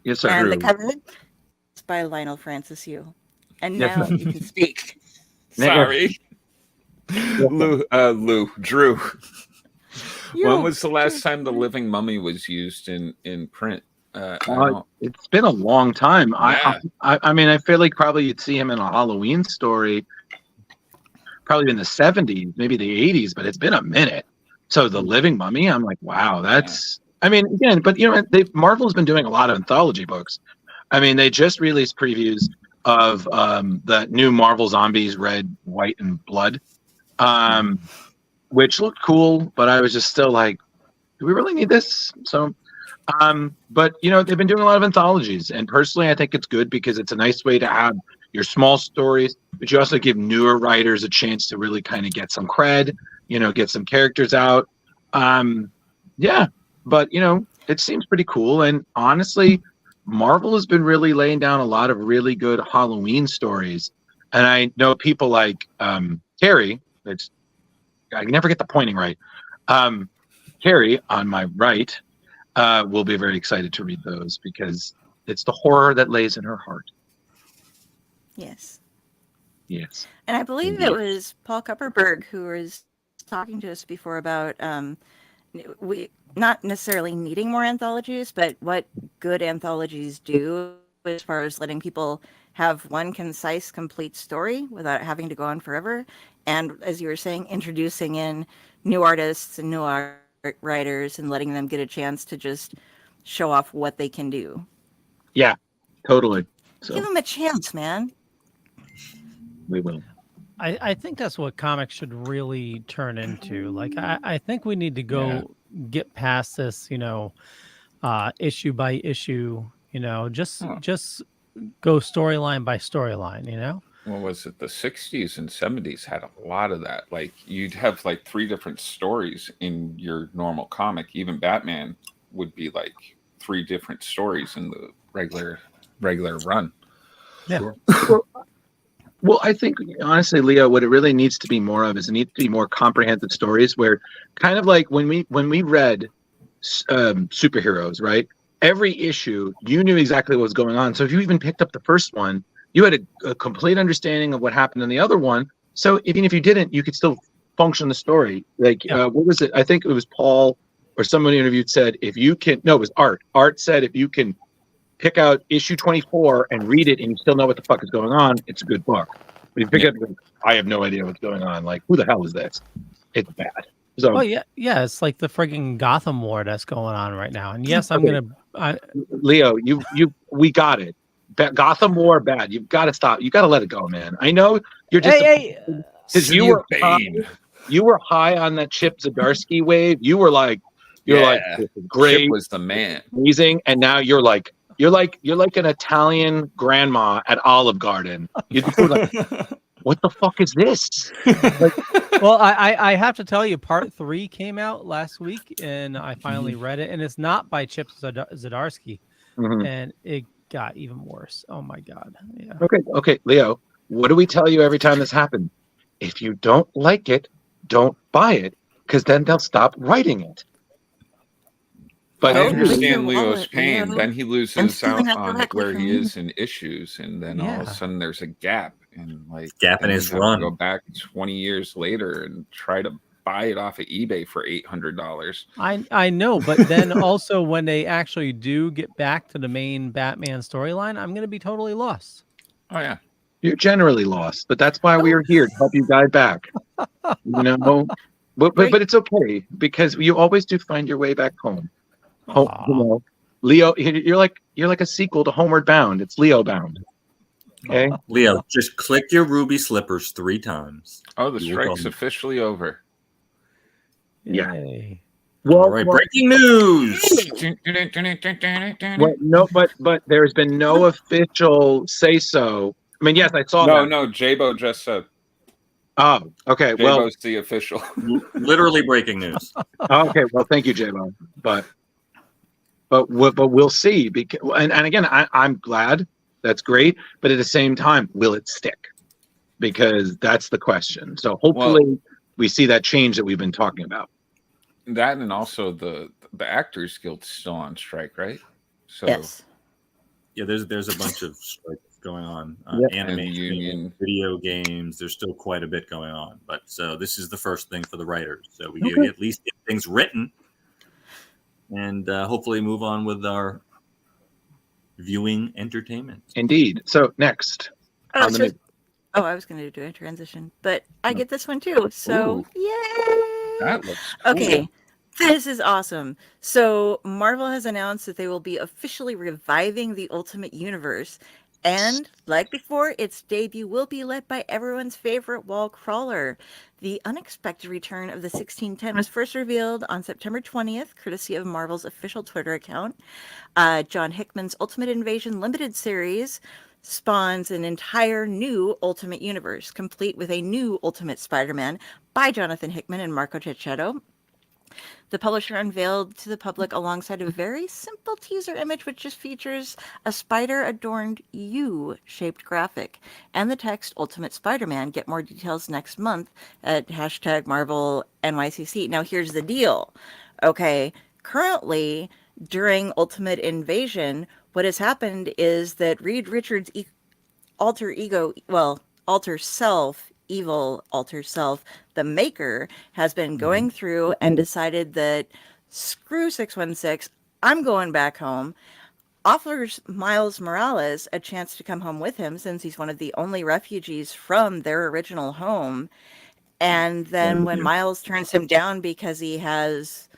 G: Yes, sir.
F: And the cover is by Lionel Francis Yu. And now you can speak.
D: Sorry. Drew. When was the last time the living mummy was used in print?
G: It's been a long time.
D: Yeah.
G: I mean, I feel like probably you'd see him in a Halloween story, probably in the 70s, maybe the 80s, but it's been a minute. So the living mummy, I'm like, wow, that's. I mean, again, but Marvel's been doing a lot of anthology books. I mean, they just released previews of the new Marvel Zombies Red, White, and Blood, which looked cool, but I was just still like, do we really need this? So, but they've been doing a lot of anthologies, and personally, I think it's good because it's a nice way to have your small stories, but you also give newer writers a chance to really kind of get some cred, get some characters out. Yeah, but it seems pretty cool, and honestly, Marvel has been really laying down a lot of really good Halloween stories, and I know people like Kari. I can never get the pointing right. Kari on my right will be very excited to read those because it's the horror that lays in her heart.
F: Yes.
G: Yes.
F: And I believe it was Paul Kupperberg who was talking to us before about we not necessarily needing more anthologies, but what good anthologies do as far as letting people have one concise, complete story without having to go on forever. And as you were saying, introducing in new artists and new art writers and letting them get a chance to just show off what they can do.
G: Yeah, totally. So
F: give them a chance, man.
G: We will.
C: I think that's what comics should really turn into. Like, I think we need to go get past this, issue by issue, just go storyline by storyline,
D: What was it? The 60s and 70s had a lot of that. Like, you'd have like 3 different stories in your normal comic. Even Batman would be like 3 different stories in the regular run.
C: Yeah.
G: Well, I think honestly, Leo, what it really needs to be more of is it needs to be more comprehensive stories where kind of like when we read superheroes, right? Every issue, you knew exactly what was going on. So if you even picked up the first one, you had a complete understanding of what happened in the other one. So even if you didn't, you could still function the story. Like, what was it? I think it was Paul or someone interviewed said, it was Art. Art said, if you can pick out issue 24 and read it and you still know what the fuck is going on, it's a good book. But if you pick up, I have no idea what's going on. Like, who the hell is this? It's bad. So,
C: well, yeah, it's like the frigging Gotham war that's going on right now. And yes, I'm
G: Leo, we got it. Gotham war bad. You've got to stop. You got to let it go, man. I know you're just because you were high on that Chip Zdarsky wave. You were like, this is great.
D: Chip was the man,
G: amazing, and now you're like an Italian grandma at Olive Garden. You're like, what the fuck is this?
C: Well, I have to tell you, part 3 came out last week, and I finally read it, and it's not by Chip Zdarsky, and it got even worse. Oh my god! Yeah.
G: Okay, Leo. What do we tell you every time this happens? If you don't like it, don't buy it, because then they'll stop writing it.
D: But I understand Leo's pain. Then he loses out on where he is in issues, and then all of a sudden there's a gap, and
E: in his run.
D: Go back 20 years later and try to buy it off of eBay for $800.
C: I know, but then also when they actually do get back to the main Batman storyline, I'm going to be totally lost.
D: Oh yeah,
G: you're generally lost, but that's why we are here to help you guide back. But it's okay because you always do find your way back home. Leo, you're like a sequel to Homeward Bound. It's Leo Bound. Okay,
E: Leo, just click your ruby slippers 3 times.
D: Oh, the strike's officially over.
G: Yeah.
E: Well, all right, breaking news.
G: But there's been no official say so. I mean, yes, I saw that.
D: No, Jabo just said.
G: Oh, okay.
D: Jabo's the official.
E: Literally breaking news.
G: Okay, well, thank you, Jabo. But we'll see. Because and again, I'm glad. That's great. But at the same time, will it stick? Because that's the question. So hopefully we see that change that we've been talking about.
D: That and also the Actors Guild's still on strike, right? So
F: yes.
E: Yeah, there's a bunch of strikes. going on.
G: Yep.
E: Animation, video games. There's still quite a bit going on. But so this is the first thing for the writers. So we at least get things written, and hopefully move on with our viewing entertainment.
G: Indeed. So next.
F: I was going to do a transition, but I get this one too. So yay!
D: That looks cool.
F: Okay. This is awesome. So Marvel has announced that they will be officially reviving the Ultimate Universe. And like before, its debut will be led by everyone's favorite wall crawler. The unexpected return of the 1610 was first revealed on September 20th, courtesy of Marvel's official Twitter account. John Hickman's Ultimate Invasion limited series spawns an entire new Ultimate Universe, complete with a new Ultimate Spider-Man by Jonathan Hickman and Marco Checchetto. The publisher unveiled to the public alongside a very simple teaser image, which just features a spider-adorned U-shaped graphic and the text Ultimate Spider-Man. Get more details next month at #MarvelNYCC. Now, here's the deal. Okay, currently, during Ultimate Invasion, what has happened is that Reed Richards' alter self, the Maker, has been going through and decided that screw 616, I'm going back home, offers Miles Morales a chance to come home with him since he's one of the only refugees from their original home. And then when Miles turns him down because he has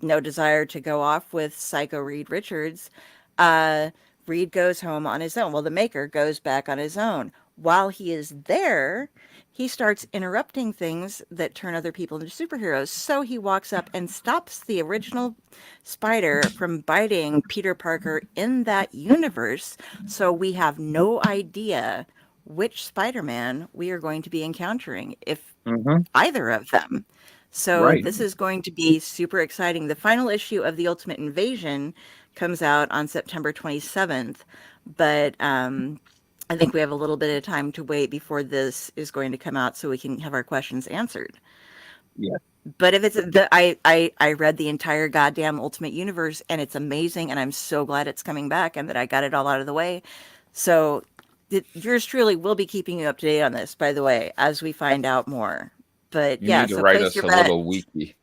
F: no desire to go off with Psycho Reed Richards, Reed goes home on his own. Well, the Maker goes back on his own. While he is there, he starts interrupting things that turn other people into superheroes. So he walks up and stops the original spider from biting Peter Parker in that universe. So we have no idea which Spider-Man we are going to be encountering, if either of them. So this is going to be super exciting. The final issue of the Ultimate Invasion comes out on September 27th, but I think we have a little bit of time to wait before this is going to come out so we can have our questions answered.
G: Yeah.
F: But if it's I read the entire goddamn Ultimate Universe and it's amazing, and I'm so glad it's coming back and that I got it all out of the way. So yours truly will be keeping you up to date on this, by the way, as we find out more. But
D: you
F: yeah,
D: need to
F: so
D: write
F: place
D: us
F: your
D: a
F: bet.
D: little wiki.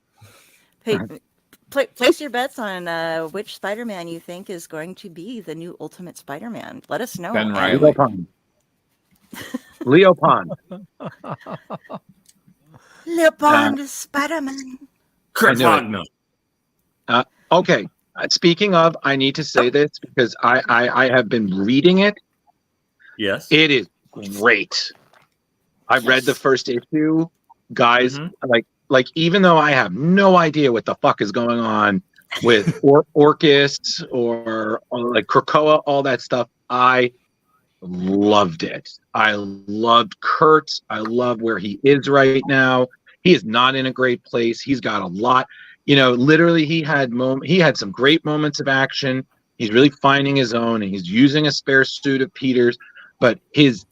F: Place your bets on which Spider-Man you think is going to be the new Ultimate Spider-Man. Let us know.
D: Ben Reilly.
G: Leo Pond.
F: Leo Pond is Spider-Man.
E: Chris Wagner.
G: Okay. Speaking of, I need to say this because I have been reading it.
E: Yes.
G: It is great. I've read the first issue. Guys, like even though I have no idea what the fuck is going on with Orcus or like Krakoa, all that stuff, I loved it. I loved Kurt. I love where he is right now. He is not in a great place. He's got a lot, literally he had some great moments of action. He's really finding his own, and he's using a spare suit of Peter's, but his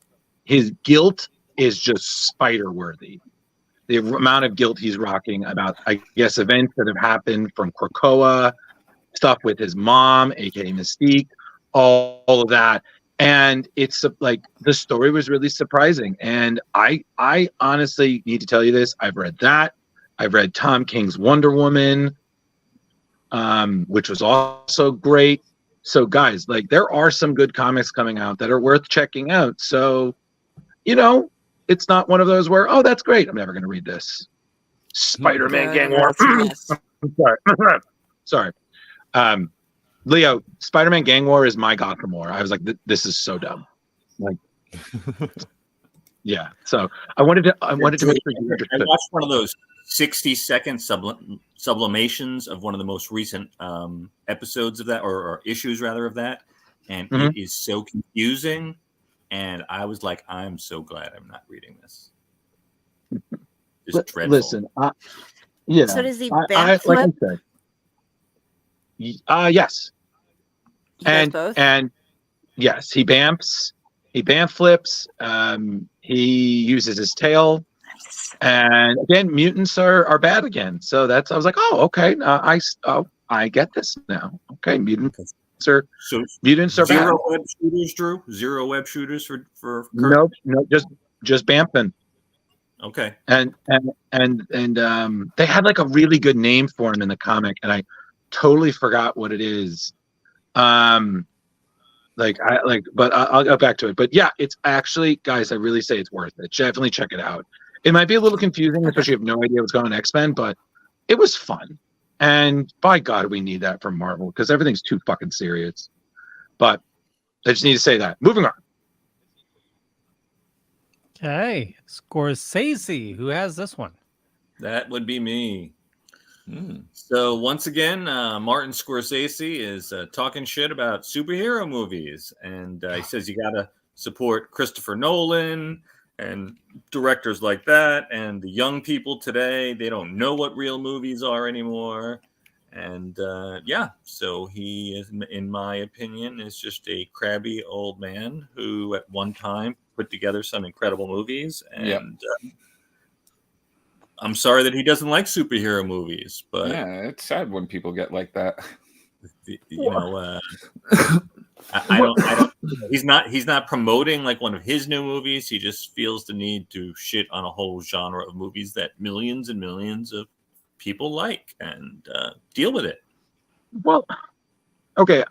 G: guilt is just spider worthy. The amount of guilt he's rocking about, I guess, events that have happened from Krakoa, stuff with his mom, aka Mystique, all of that. And it's like the story was really surprising. And I honestly need to tell you this. I've read that. I've read Tom King's Wonder Woman, which was also great. So guys, like there are some good comics coming out that are worth checking out. So, it's not one of those where, oh, that's great, I'm never going to read this. Spider-Man Gang War. I'm sorry. Leo, Spider-Man Gang War is my Gotham War. I was like, this is so dumb. Like, yeah. So I wanted to make sure you understood.
E: I watched one of those 60-second sublimations of one of the most recent episodes of that, or issues rather of that, and it is so confusing. And I was like, I'm so glad I'm not reading this. Just dreadful.
G: Listen, yeah.
F: So does he
G: like
F: flip?
G: I said, yes.
F: Both?
G: And yes, he bamps. He bamf flips. He uses his tail. And again, mutants are bad again. So I was like, oh, okay. I get this now. Okay, mutant. answer.
E: So
G: Mutants are
E: zero
G: bad.
E: web shooters, Drew. Zero web shooters for Kurt?
G: Nope, just Bampton.
E: Okay.
G: And they had like a really good name for him in the comic, and I totally forgot what it is. But I'll go back to it. But yeah, it's actually, guys, I really say it's worth it. Definitely check it out. It might be a little confusing, especially if you have no idea what's going on in X-Men, but it was fun. And by God, we need that from Marvel because everything's too fucking serious. But I just need to say that. Moving on.
C: Okay, Scorsese. Who has this one?
E: That would be me. So once again, Martin Scorsese is talking shit about superhero movies, and he says you gotta support Christopher Nolan and directors like that. And the young people today, they don't know what real movies are anymore. And so he is, in my opinion, is just a crabby old man who at one time put together some incredible movies. And I'm sorry that he doesn't like superhero movies, but
D: yeah, it's sad when people get like that.
E: I don't. He's not promoting like one of his new movies. He just feels the need to shit on a whole genre of movies that millions and millions of people like, and deal with it.
G: Well, okay,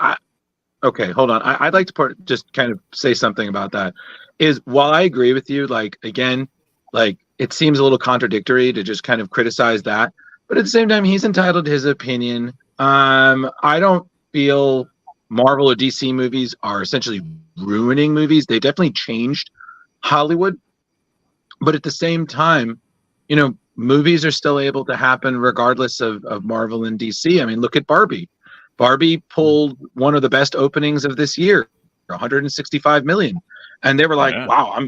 G: hold on. I'd like to just kind of say something about that. Is while I agree with you, like again, like it seems a little contradictory to just kind of criticize that, but at the same time, he's entitled to his opinion. I don't feel Marvel or DC movies are essentially ruining movies. They definitely changed Hollywood, but at the same time, movies are still able to happen regardless of Marvel and DC. I mean, look at Barbie. Barbie pulled one of the best openings of this year, 165 million, and they were like, "Wow,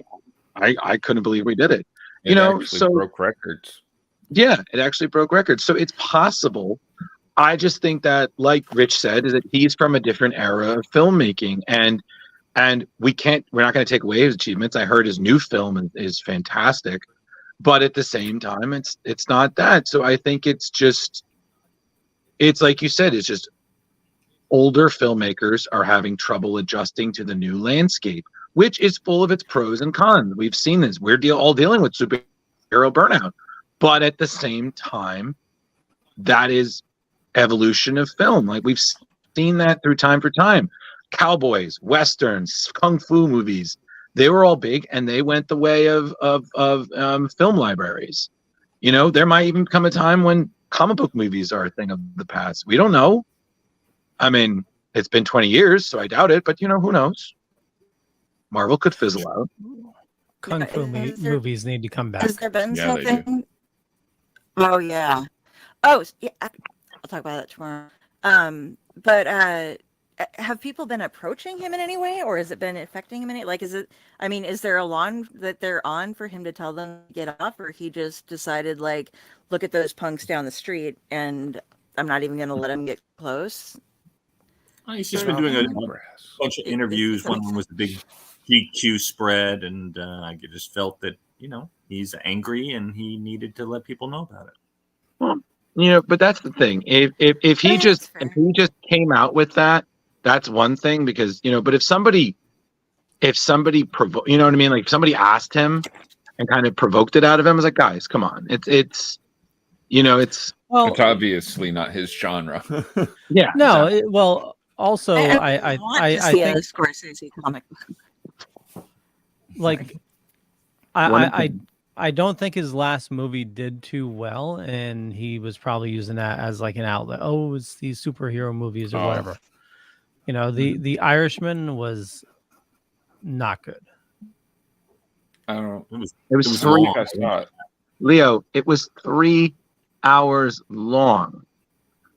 G: I couldn't believe we did it."
D: It broke records.
G: Yeah, it actually broke records. So it's possible. I just think that, like Rich said, is that he's from a different era of filmmaking, and we're not going to take away his achievements. I heard his new film is fantastic, but at the same time, it's not that. So I think it's like you said, it's just older filmmakers are having trouble adjusting to the new landscape, which is full of its pros and cons. We've seen this. We're all dealing with superhero burnout, but at the same time, that is evolution of film. Like we've seen that through time for time. Cowboys, westerns, kung fu movies, they were all big, and they went the way of film libraries. There might even come a time when comic book movies are a thing of the past. We don't know. I mean, it's been 20 years, so I doubt it, but who knows? Marvel could fizzle out.
C: Kung fu movies need to come back.
F: Has there been something? Oh, yeah. Oh, yeah. I'll talk about that tomorrow. But have people been approaching him in any way, or has it been affecting him in any? Like, is there a lawn that they're on for him to tell them to get off, or he just decided, like, look at those punks down the street, and I'm not even going to let him get close?
E: He's just been doing a bunch of interviews. One of them was a big GQ spread, and I just felt that he's angry and he needed to let people know about it.
G: Well, but that's the thing. If he just came out with that, that's one thing, because but if somebody provoked, you know what I mean? Like if somebody asked him and kind of provoked it out of him, I was like, guys, come on. It's
D: obviously not his genre.
G: Yeah.
C: No.
G: Exactly.
C: Also, I
F: think
C: a
F: Scorsese comic.
C: Like, I don't think his last movie did too well, and he was probably using that as like an outlet. Oh, it's these superhero movies or whatever. The Irishman was not good.
D: I don't know.
G: It was 3
D: hours.
G: Leo, it was 3 hours long.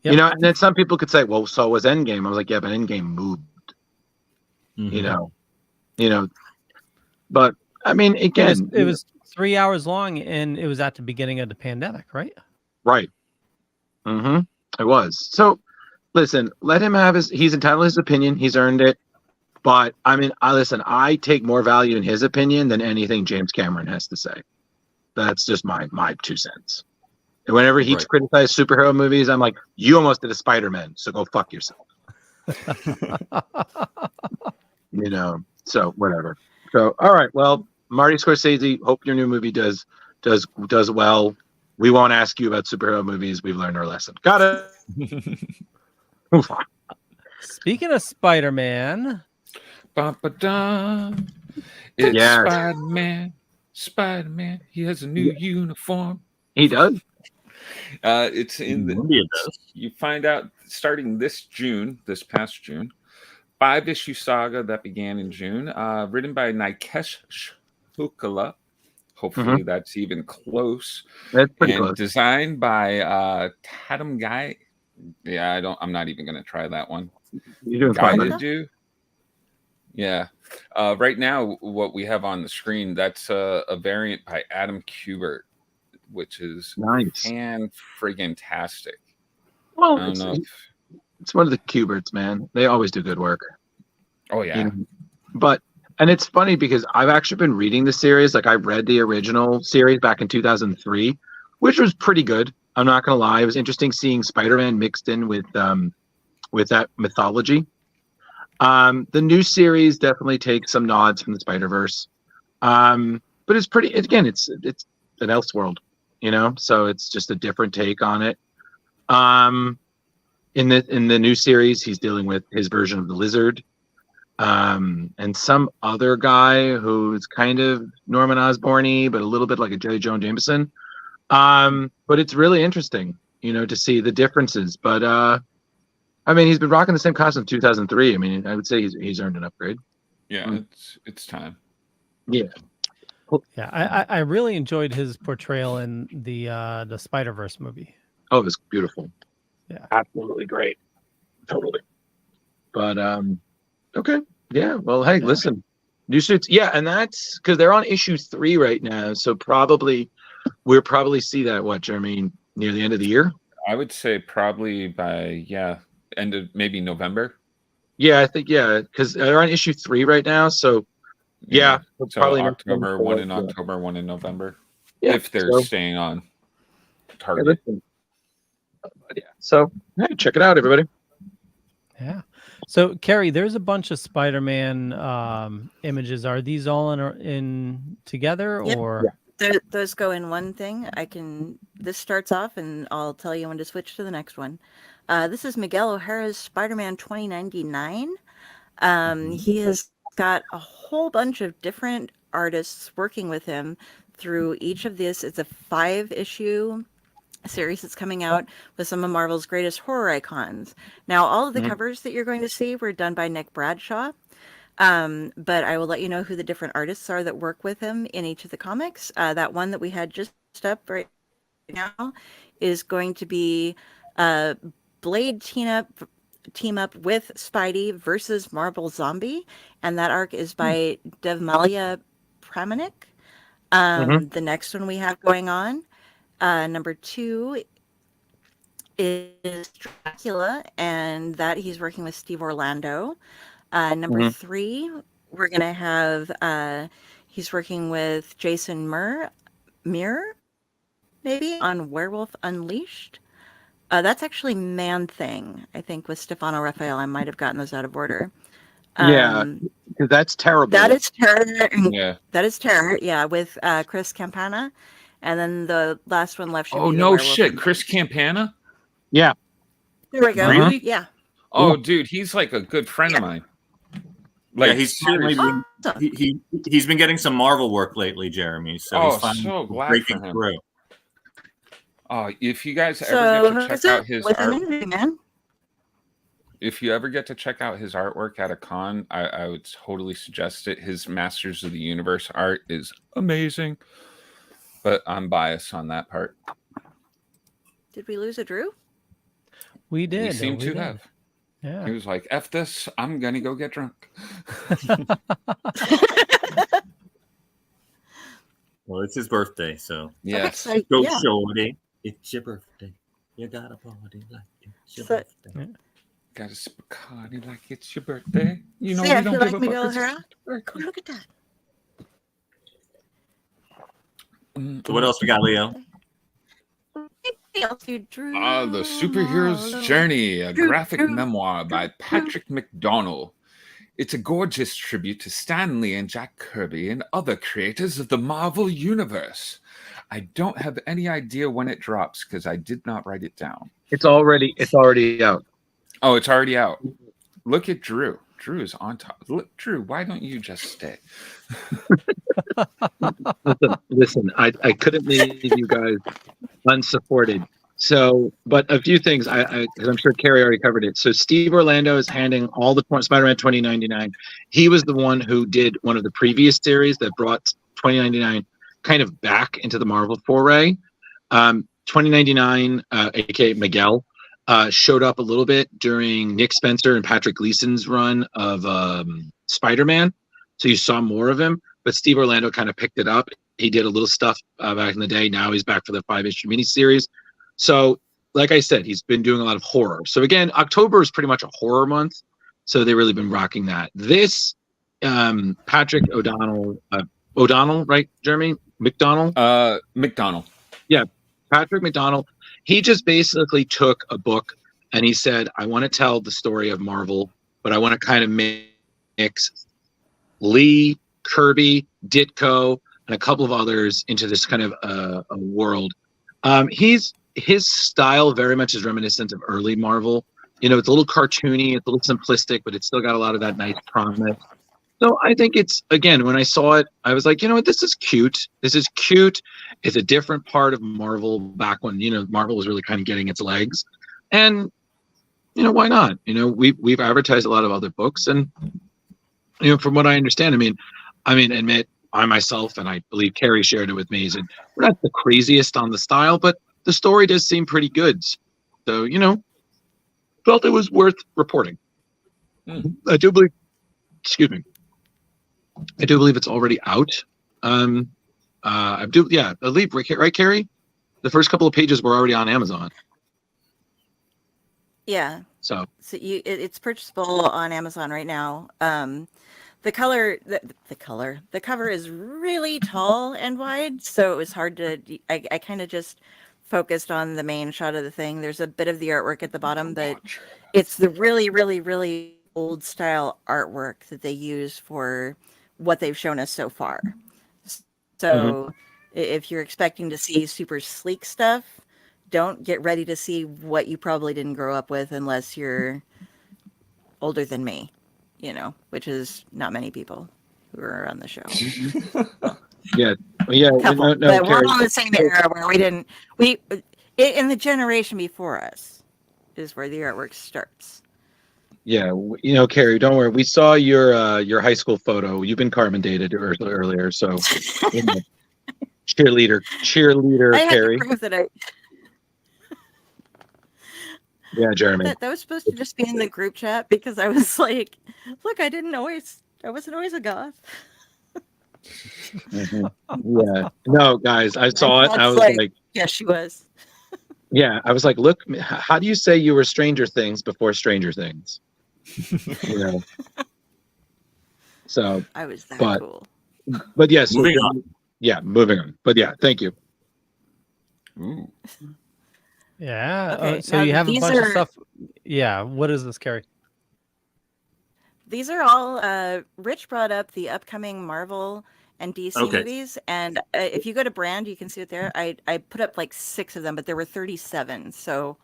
C: Yep.
G: And then some people could say, well, so was Endgame. I was like, yeah, but Endgame moved. But I mean, again,
C: it was 3 hours long, and it was at the beginning of the pandemic, right?
G: Right. It was. So listen, let him have he's entitled to his opinion. He's earned it. But I mean, I take more value in his opinion than anything James Cameron has to say. That's just my 2 cents. And whenever he criticized superhero movies, I'm like, you almost did a Spider-Man, so go fuck yourself. You know, so whatever. So all right, well, Marty Scorsese, hope your new movie does well. We won't ask you about superhero movies. We've learned our lesson. Got it. Move on.
C: Speaking of Spider-Man,
D: Ba-ba-da. It's
G: Yes.
D: Spider-Man. Spider-Man. He has a new uniform.
G: He does.
D: It's in the. You find out starting this past June, 5-issue saga that began in June, written by Nikesh Shukla. Hopefully that's even close.
G: That's pretty
D: and
G: close.
D: Designed by Tatum Guy. Yeah, I'm not even gonna try that one.
G: You're doing fine.
D: Yeah. Right now, what we have on the screen, that's a variant by Adam Kubert, which is
G: nice
D: and friggin' tastic.
G: Well, it's one of the Kuberts, man. They always do good work.
D: Oh yeah.
G: And it's funny because I've actually been reading the series. Like I read the original series back in 2003, which was pretty good. I'm not gonna lie. It was interesting seeing Spider-Man mixed in with that mythology. The new series definitely takes some nods from the Spider-Verse. But it's pretty, again, it's an Elseworld, you know, so it's just a different take on it. In the new series, he's dealing with his version of the Lizard, and some other guy who's kind of Norman Osborn-y, but a little bit like a J. Jonah Jameson. But it's really interesting, you know, to see the differences. But I mean, he's been rocking the same costume since 2003. I mean, I would say he's earned an upgrade.
D: Yeah, it's time.
G: Yeah.
C: Yeah, I really enjoyed his portrayal in the Spider-Verse movie.
G: Oh, it was beautiful.
C: Yeah,
G: absolutely great. Totally. But okay, yeah. Well, hey, listen, new suits. Yeah, and that's because they're on issue 3 right now. So we'll probably see that Jeremy, near the end of the year.
D: I would say probably by end of maybe November.
G: Yeah, I think because they're on issue 3 right now. So
D: so
G: probably
D: October, one in October, one in November. Yeah, if they're staying on target.
G: So hey, check it out, everybody.
C: Yeah. So Kari, there's a bunch of Spider-Man images. Are these all in together or?
F: Yeah. Those go in one thing. This starts off and I'll tell you when to switch to the next one. This is Miguel O'Hara's Spider-Man 2099. He has got a whole bunch of different artists working with him through each of this. It's a 5-issue series that's coming out with some of Marvel's greatest horror icons. Now, all of the covers that you're going to see were done by Nick Bradshaw. But I will let you know who the different artists are that work with him in each of the comics. That one that we had just up right now is going to be Blade team up with Spidey versus Marvel Zombie, and that arc is by Devmalia Pramanik. The next one we have going on, number 2 is Dracula, and that he's working with Steve Orlando. Number 3, we're going to have, he's working with Jason Muir, maybe, on Werewolf Unleashed. That's actually Man-Thing, I think, with Stefano Raphael. I might have gotten those out of order.
G: Because that's terrible.
F: That is Terror.
D: Yeah.
F: That is Terror, with Chris Campana. And then the last one left should be
D: no shit, Chris Campana?
G: Yeah.
F: There we go.
D: Really?
F: Yeah.
D: Oh, dude, he's like a good friend of mine. Like,
E: he's been getting some Marvel work lately, Jeremy. So he's finally
D: so glad
E: breaking
D: for him.
E: through.
D: If you guys ever get to check out his art,
F: man.
D: If you ever get to check out his artwork at a con, I would totally suggest it. His Masters of the Universe art is amazing, but I'm biased on that part.
F: Did we lose a Drew?
C: We did.
D: We seem to have.
C: Yeah.
D: He was like, F this, I'm going to go get drunk.
E: Well, it's his birthday, so.
D: Yes.
E: Go shorty. It's your birthday. You got a party like it's your birthday.
C: Yeah.
D: Got a sip of Bacardi like it's your birthday. You know,
F: So
D: you don't
F: if
D: give
F: you
D: a
F: like Miguel
D: fuck.
F: O'Hara, go look at that.
E: So what else we got, Leo?
D: The Superhero's Journey, a graphic memoir by Patrick McDonnell. It's a gorgeous tribute to Stan Lee and Jack Kirby and other creators of the Marvel Universe. I don't have any idea when it drops because I did not write it down.
G: It's already out.
D: Oh, it's already out. Look at Drew. Drew is on top. Look, Drew, why don't you just stay?
G: Listen, I couldn't leave you guys unsupported. So, but a few things, because I'm sure Kari already covered it. So Steve Orlando is handing all the Spider-Man 2099. He was the one who did one of the previous series that brought 2099 kind of back into the Marvel foray. 2099, aka Miguel, showed up a little bit during Nick Spencer and Patrick Gleason's run of Spider-Man. So you saw more of him, but Steve Orlando kind of picked it up. He did a little stuff back in the day. Now he's back for the 5-issue miniseries. So, like I said, he's been doing a lot of horror. So again, October is pretty much a horror month. So they've really been rocking that. This Patrick O'Donnell, right, Jeremy? McDonnell?
D: McDonnell.
G: Yeah, Patrick McDonnell. He just basically took a book and he said, I want to tell the story of Marvel, but I want to kind of mix Lee, Kirby, Ditko, and a couple of others into this kind of a world. His style very much is reminiscent of early Marvel. You know, it's a little cartoony, it's a little simplistic, but it's still got a lot of that nice promise. So I think it's, again, when I saw it, I was like, you know what, this is cute. This is cute. It's a different part of Marvel back when, you know, Marvel was really kind of getting its legs. And, you know, why not? You know, we've advertised a lot of other books. And, you know, from what I understand, admit, I myself, and I believe Kari shared it with me, is that we're not the craziest on the style, but the story does seem pretty good. So, you know, felt it was worth reporting. I do believe it's already out. I believe, right, Kari? The first couple of pages were already on Amazon.
F: Yeah.
G: So
F: it's purchasable on Amazon right now. The cover is really tall and wide, so it was hard to. I kind of just focused on the main shot of the thing. There's a bit of the artwork at the bottom, but it's the really, really, really old style artwork that they use for what they've shown us so far. So if you're expecting to see super sleek stuff, don't get ready to see what you probably didn't grow up with unless you're older than me, you know, which is not many people who are on the show.
G: Yeah.
F: But we're all in the same era where in the generation before us is where the artwork starts.
G: Yeah, you know, Kari, don't worry. We saw your high school photo. You've been carbon dated earlier, so you know, cheerleader, Kari. Yeah, Jeremy.
F: That was supposed to just be in the group chat because I was like, look, I wasn't always a goth.
G: Yeah. No, guys, I saw it. I was like,
F: yeah, she was.
G: Yeah, I was like, look, how do you say you were Stranger Things before Stranger Things? You know. So
F: I was that cool.
G: But yes,
E: moving on.
G: Yeah, moving on. But yeah, thank you.
D: Ooh.
C: Yeah.
F: Okay,
C: so you have a bunch of stuff. Yeah. What is this, Kari?
F: These are all. Rich brought up the upcoming Marvel and DC movies, and if you go to Brand, you can see it there. I put up like 6 of them, but there were 37. So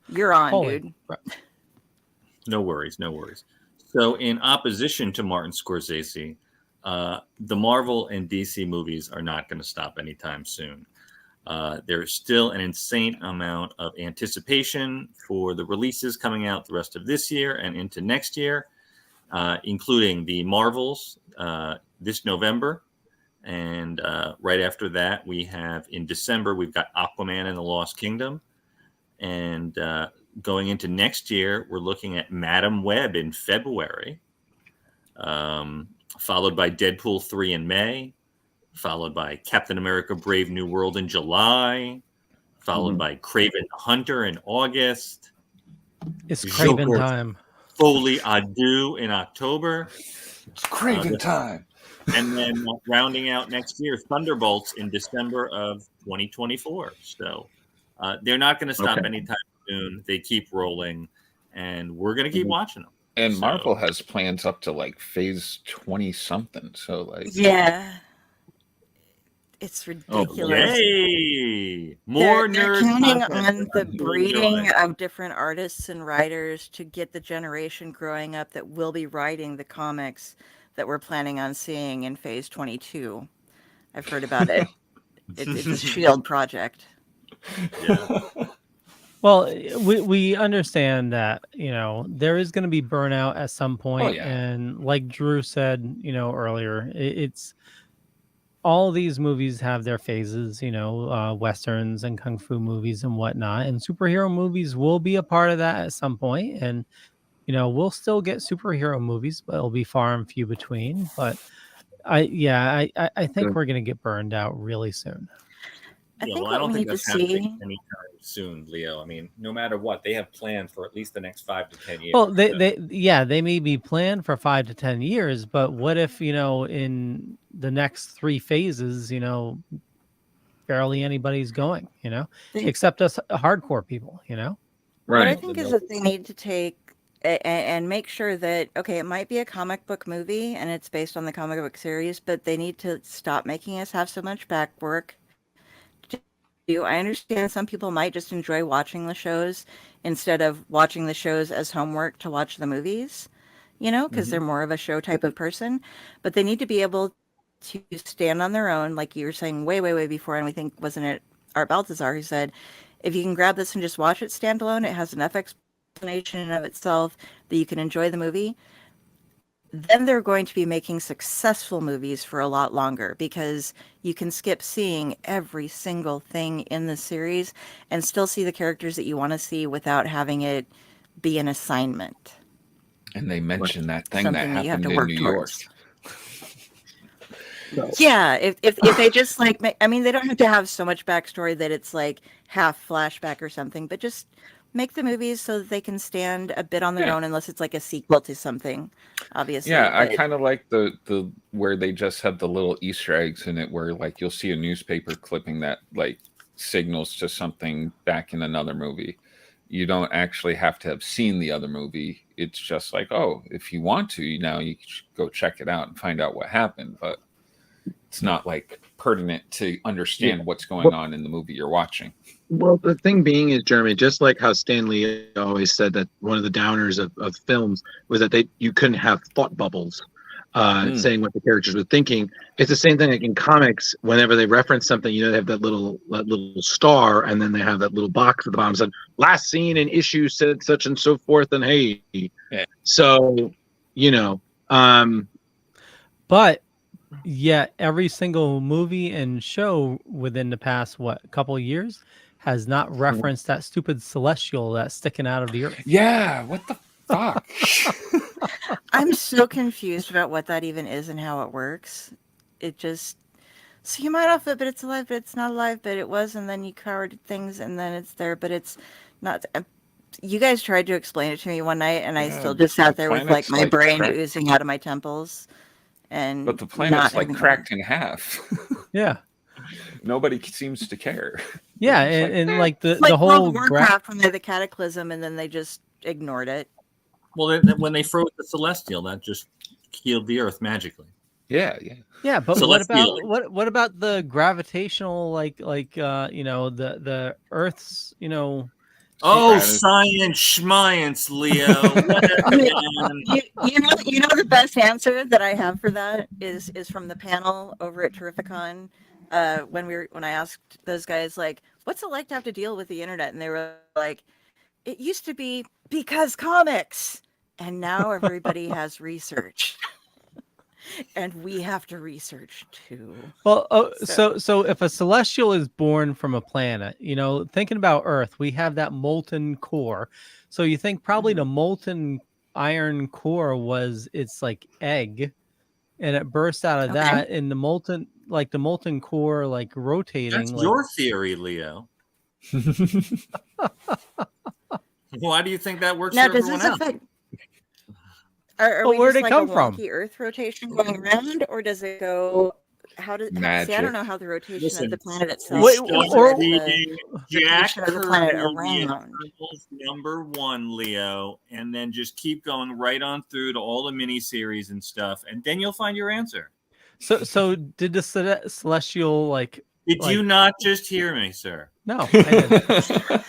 F: you're on, dude.
E: No worries. So in opposition to Martin Scorsese, the Marvel and DC movies are not going to stop anytime soon. There's still an insane amount of anticipation for the releases coming out the rest of this year and into next year, including the Marvels this November. And right after that, we have in December, we've got Aquaman and the Lost Kingdom. And going into next year, we're looking at Madam Web in February, followed by Deadpool 3 in May, followed by Captain America Brave New World in July, followed by Kraven the Hunter in August.
C: It's Kraven time.
E: Foley Adu in October.
D: It's Kraven time.
E: And then rounding out next year, Thunderbolts in December of 2024. So They're not going to stop
G: Okay.
E: anytime soon. They keep rolling, and we're going to keep watching them.
D: And
E: So-
D: Marvel has plans up to like phase 20 something. So like,
F: Yeah. It's ridiculous.
E: Yay! More
F: They're
E: nerd
F: counting
E: content
F: on
E: for
F: the
E: us to
F: breeding
E: enjoy.
F: of different artists and writers to get the generation growing up that will be writing the comics that we're planning on seeing in phase 22. I've heard about it. It's a shield project.
E: Yeah.
C: Well, we understand that, you know, there is going to be burnout at some point,
D: yeah.
C: and like Drew said, you know, earlier, it's all these movies have their phases, you know, westerns and kung fu movies and whatnot, and superhero movies will be a part of that at some point, and you know, we'll still get superhero movies, but it'll be far and few between. But I think
G: Good.
C: we're going to get burned out really soon.
F: I
E: Yeah,
F: think
E: well, I
F: what
E: don't
F: we
E: think
F: need to
E: that's happening
F: see.
E: anytime soon, Leo. I mean, no matter what, they have plans for at least the next 5 to 10 years.
C: Well,
E: So-
C: they may be planned for 5 to 10 years, but what if, you know, in the next 3 phases, you know, barely anybody's going, you know,
F: They-
C: except us hardcore people, you know?
F: What I
G: Right.
F: think is that they need to take and make sure that, okay, it might be a comic book movie and it's based on the comic book series, but they need to stop making us have so much back work. I understand some people might just enjoy watching the shows instead of watching the shows as homework to watch the movies, you know, because they're more of a show type of person. But they need to be able to stand on their own, like you were saying way before, and we think, wasn't it Art Baltazar who said, if you can grab this and just watch it standalone, it has enough explanation in of itself that you can enjoy the movie. Then they're going to be making successful movies for a lot longer because you can skip seeing every single thing in the series and still see the characters that you want to see without having it be an assignment.
D: and they mentioned that thing that
F: Something that you have
D: happened
F: to
D: in
F: work
D: New York.
F: towards. Yeah, if they just like, I mean, they don't have to have so much backstory that it's like half flashback or something, but just make the movies so that they can stand a bit on their
D: Yeah.
F: own, unless it's like a sequel to something, obviously.
D: Yeah, I
F: but-
D: kind of like the where they just have the little Easter eggs in it, where like you'll see a newspaper clipping that like signals to something back in another movie. You don't actually have to have seen the other movie. It's just like, oh, if you want to, now you should go check it out and find out what happened. But it's not like pertinent to understand what's going on in the movie you're watching.
G: Well, the thing being is, Jeremy, just like how Stan Lee always said that one of the downers of films was that you couldn't have thought bubbles saying what the characters were thinking. It's the same thing like in comics. Whenever they reference something, you know, they have that little star, and then they have that little box at the bottom said last seen in issue said such and so forth, and hey.
D: Yeah.
G: So, you know,
C: But yet every single movie and show within the past couple of years has not referenced that stupid celestial that's sticking out of the earth.
D: Yeah, what the fuck?
F: I'm so confused about what that even is and how it works. It just, so you might off it, but it's alive, but it's not alive, but it was, and then you covered things, and then it's there, but it's not. You guys tried to explain it to me one night, and I still just sat there with like
D: planet's
F: my
D: like
F: brain
D: cracked.
F: oozing out of my temples. And
D: But the
F: not
D: planet's like
F: having-
D: cracked in half.
C: Yeah.
D: Nobody seems to care.
C: Yeah,
D: It's
C: and like the
F: It's like
C: whole
F: World of Warcraft when they had the cataclysm, and then they just ignored it.
E: Well, when they froze the celestial, that just healed the Earth magically.
D: Yeah.
C: Yeah, but
E: So
C: what
E: let's
C: about
E: deal
C: what about the gravitational like you know the Earth's, you know,
E: Oh,
D: That is-
E: science, schmience, Leo. Whatever, man.
F: You know the best answer that I have for that is from the panel over at Terrificon. When I asked those guys like, what's it like to have to deal with the internet, and they were like, it used to be because comics, and now everybody has research. And we have to research too.
C: well, so if a celestial is born from a planet, you know, thinking about Earth, we have that molten core. So you think probably the molten iron core was its like egg, and it burst out of
F: Okay.
C: that, and the molten core like rotating.
E: That's
C: like,
E: your theory, Leo. Why do you think that works
F: Now,
E: for
F: does
E: everyone
F: this
E: else?
F: affect? Are
C: Well,
F: we
C: where'd
F: just
C: it
F: like
C: come
F: a
C: from?
F: wonky Earth rotation going around, or does it go how does
D: Magic.
F: see? I don't know how the rotation
E: Listen,
F: of the planet itself.
C: Wait,
E: Start
C: or-
E: reading Jack
F: rotation of the planet
E: Kirby
F: around.
E: #1, Leo, and then just keep going right on through to all the miniseries and stuff, and then you'll find your answer.
C: So did the celestial like?
E: Did you not just hear me, sir?
C: No, I didn't.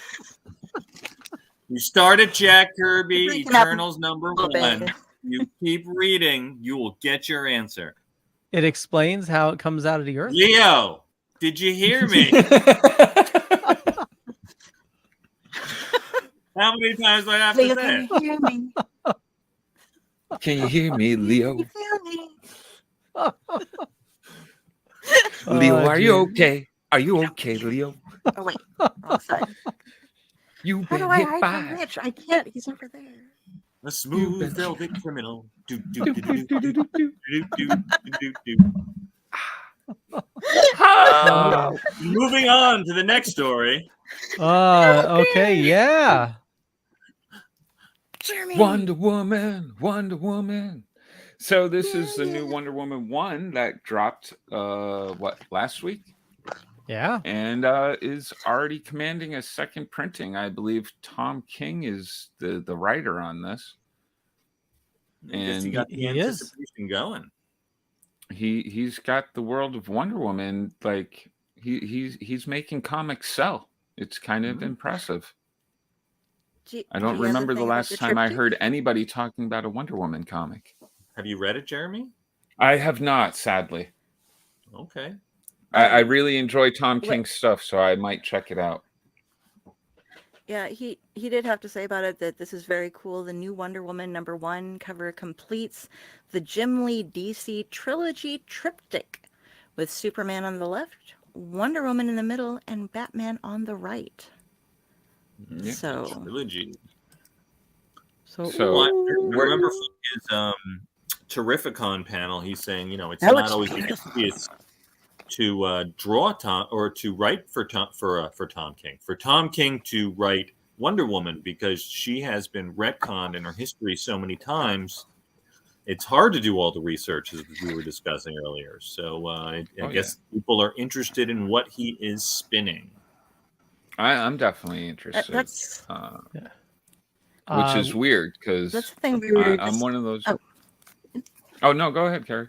E: You start at Jack Kirby,
F: Breaking up
E: Eternals
F: a little
E: #1.
F: bit.
E: You keep reading, you will get your answer.
C: It explains how it comes out of the earth.
E: Leo, did you hear me? How many times do I have
F: Leo,
E: to say
F: can
E: it?
F: you hear me?
D: Can you hear me, Leo?
F: Can you feel me?
D: Leo,
C: Oh,
D: are you
C: geez.
D: okay? Are you okay, Leo?
F: Oh wait, wrong side.
D: You've
F: How do
D: been
F: I
D: hit
F: hide from
D: by.
F: Rich? I can't. He's over there.
E: A smooth velvet criminal. Do, do, do, do, do, do, do, do, do, do. Moving on to the next story.
C: Okay, yeah.
F: Jeremy.
D: Wonder Woman, Wonder Woman. So this is the new Wonder Woman 1 that dropped last week?
C: Yeah.
D: And is already commanding a second printing. I believe Tom King is the writer on this.
E: I guess he
D: And
E: got the
C: he is.
E: anticipation going.
D: he's got the world of Wonder Woman, like he's making comics sell. It's kind of impressive. I don't remember the last time I heard anybody talking about a Wonder Woman comic.
E: Have you read it, Jeremy?
D: I have not, sadly.
E: Okay.
D: I really enjoy Tom King's stuff, so I might check it out.
F: Yeah, he did have to say about it that this is very cool. The new Wonder Woman #1 cover completes the Jim Lee DC trilogy triptych with Superman on the left, Wonder Woman in the middle, and Batman on the right.
D: Yeah.
F: So
E: Trilogy.
D: So
E: I remember from his Terrificon panel, he's saying, it's
F: That
E: not
F: looks
E: always
F: beautiful.
E: easiest to draw Tom or to write for Tom King. For Tom King to write Wonder Woman, because she has been retconned in her history so many times, it's hard to do all the research as we were discussing earlier. So I guess people are interested in what he is spinning.
D: I'm definitely interested. Which is weird because
F: that's the thing we were
D: I'm one of those.
F: Oh.
D: Oh no, go ahead, Kari.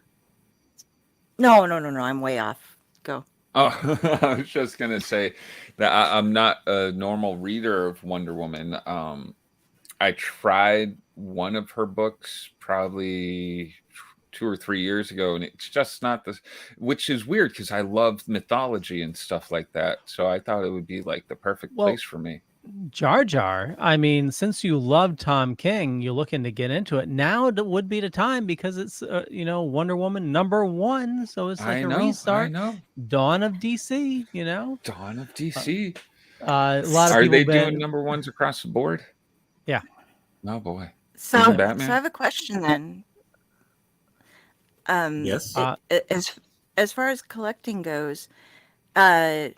F: No, I'm way off. Go.
D: Oh, I was just gonna say that I'm not a normal reader of Wonder Woman. I tried one of her books probably 2 or 3 years ago, and it's just not this, which is weird because I love mythology and stuff like that. So I thought it would be like the perfect place for me.
C: Jar Jar, I mean, since you love Tom King, you're looking to get into it. Now would be the time because it's Wonder Woman #1, so it's like a restart.
D: I know.
C: Dawn of DC,
D: Dawn of DC.
C: A lot of
D: Are
C: people
D: they doing #1s across the board?
C: Yeah.
D: Oh boy.
F: So,
D: Even Batman?
F: so I have a question then.
E: Yes.
F: As far as collecting goes, I've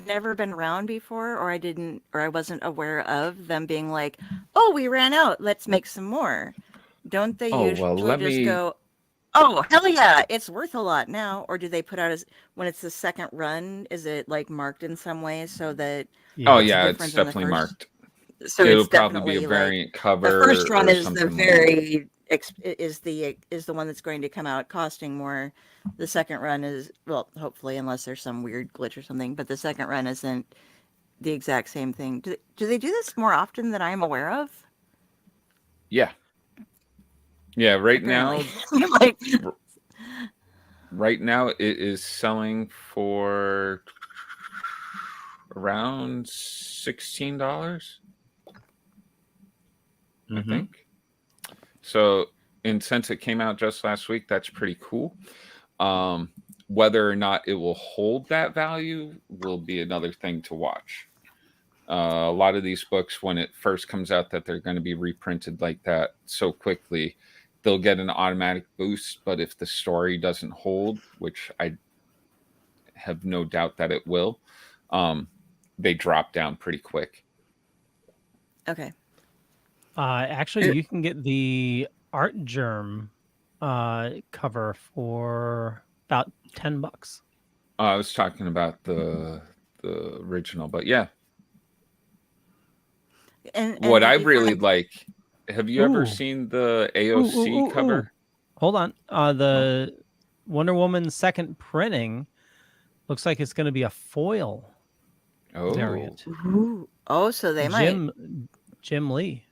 F: never been around before, or I wasn't aware of them being like, oh, we ran out, let's make some more. Don't they usually go, oh, hell yeah, it's worth a lot now? Or do they put out when it's the second run, is it like marked in some way so that
D: it's definitely marked.
F: So
D: it'll
F: it's
D: probably be a variant cover.
F: The first run is
D: the
F: is the one that's going to come out costing more. The second run is, well, hopefully, unless there's some weird glitch or something, but the second run isn't the exact same thing. Do they do this more often than I'm aware of?
D: Yeah. Yeah, right now it is selling for around $16. I think. So, and since it came out just last week, that's pretty cool. Whether or not it will hold that value will be another thing to watch. A lot of these books, when it first comes out that they're going to be reprinted like that so quickly, they'll get an automatic boost. But if the story doesn't hold, which I have no doubt that it will, they drop down pretty quick.
F: Okay.
C: Actually, you can get the Art Germ cover for about $10.
D: I was talking about the original, but yeah.
F: And
D: What I
F: if you
D: really
F: find,
D: like, have you ever
C: Ooh.
D: seen the
C: Ooh, ooh,
D: AOC
C: ooh,
D: cover?
C: ooh. Hold on. The Wonder Woman second printing looks like it's going to be a foil variant.
F: ooh, oh, so they might.
C: Jim Lee.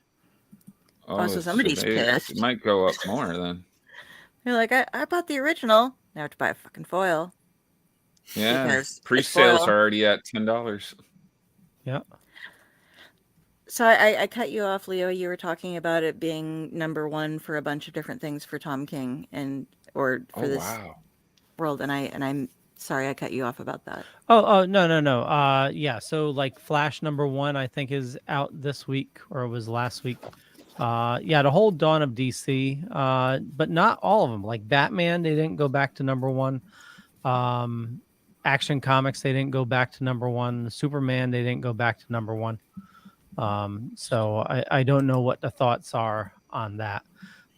F: Oh, so
D: So
F: somebody's
D: it
F: pissed.
D: might go up more then.
F: They're like, I bought the original. Now I have to buy a fucking foil
D: Yeah,
F: because it's
D: pre-sales
F: foil.
D: are already at $10.
C: Yeah.
F: So I cut you off, Leo. You were talking about it being number one for a bunch of different things for Tom King or for
D: Oh
F: this
D: wow.
F: world, and I'm sorry I cut you off about that.
C: Oh no. Yeah. So like Flash #1, I think is out this week, or it was last week. Yeah, the whole Dawn of DC, but not all of them. Like Batman, they didn't go back to #1. Action Comics, they didn't go back to #1. Superman, they didn't go back to #1. So I don't know what the thoughts are on that.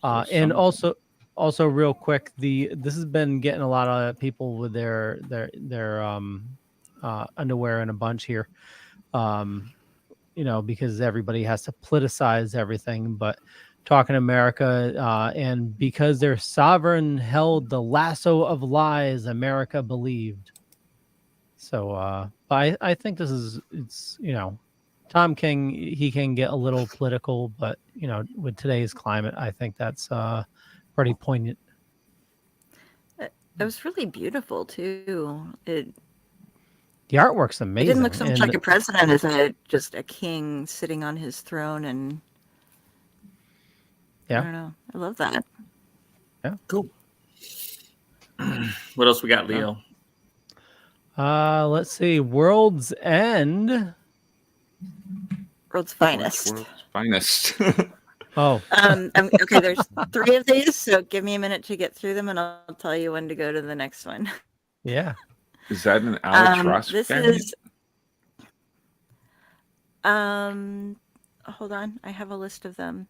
C: And also real quick, this has been getting a lot of people with their underwear in a bunch here. Because everybody has to politicize everything, but talking America, and because their sovereign held the lasso of lies, America believed. So, but I think it's Tom King, he can get a little political, but with today's climate, I think that's pretty poignant.
F: It was really beautiful too.
C: The artwork's
F: It
C: amazing.
F: didn't look so much like a president as just a king sitting on his throne, and
C: yeah,
F: I don't know. I love that.
C: Yeah,
E: cool. What else we got, Leo?
C: Let's see. World's End.
F: World's Finest.
D: World's Finest.
C: Oh.
F: Okay, there's 3 of these, so give me a minute to get through them, and I'll tell you when to go to the next one.
C: Yeah.
D: Is that an Alex Ross
F: This
D: variant?
F: is hold on, I have a list of them.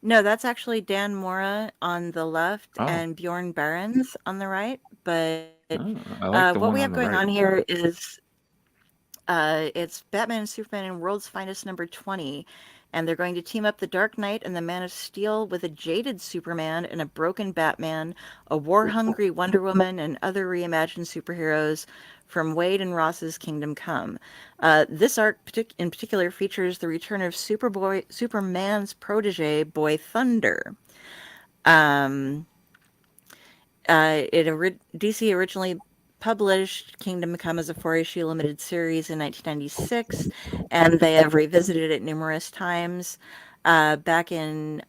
F: No, that's actually Dan Mora on the left and Bjorn Barons on the right. But
D: I like the
F: what
D: one
F: we
D: on
F: have
D: the
F: going
D: right.
F: on here is it's Batman and Superman in World's Finest #20. And they're going to team up the Dark Knight and the Man of Steel with a jaded Superman and a broken Batman, a war-hungry Wonder Woman, and other reimagined superheroes from Wade and Ross's Kingdom Come. This arc in particular features the return of Superman's protege, Boy Thunder. DC originally published Kingdom Come as a 4-issue limited series in 1996, and they have revisited it numerous times. Back in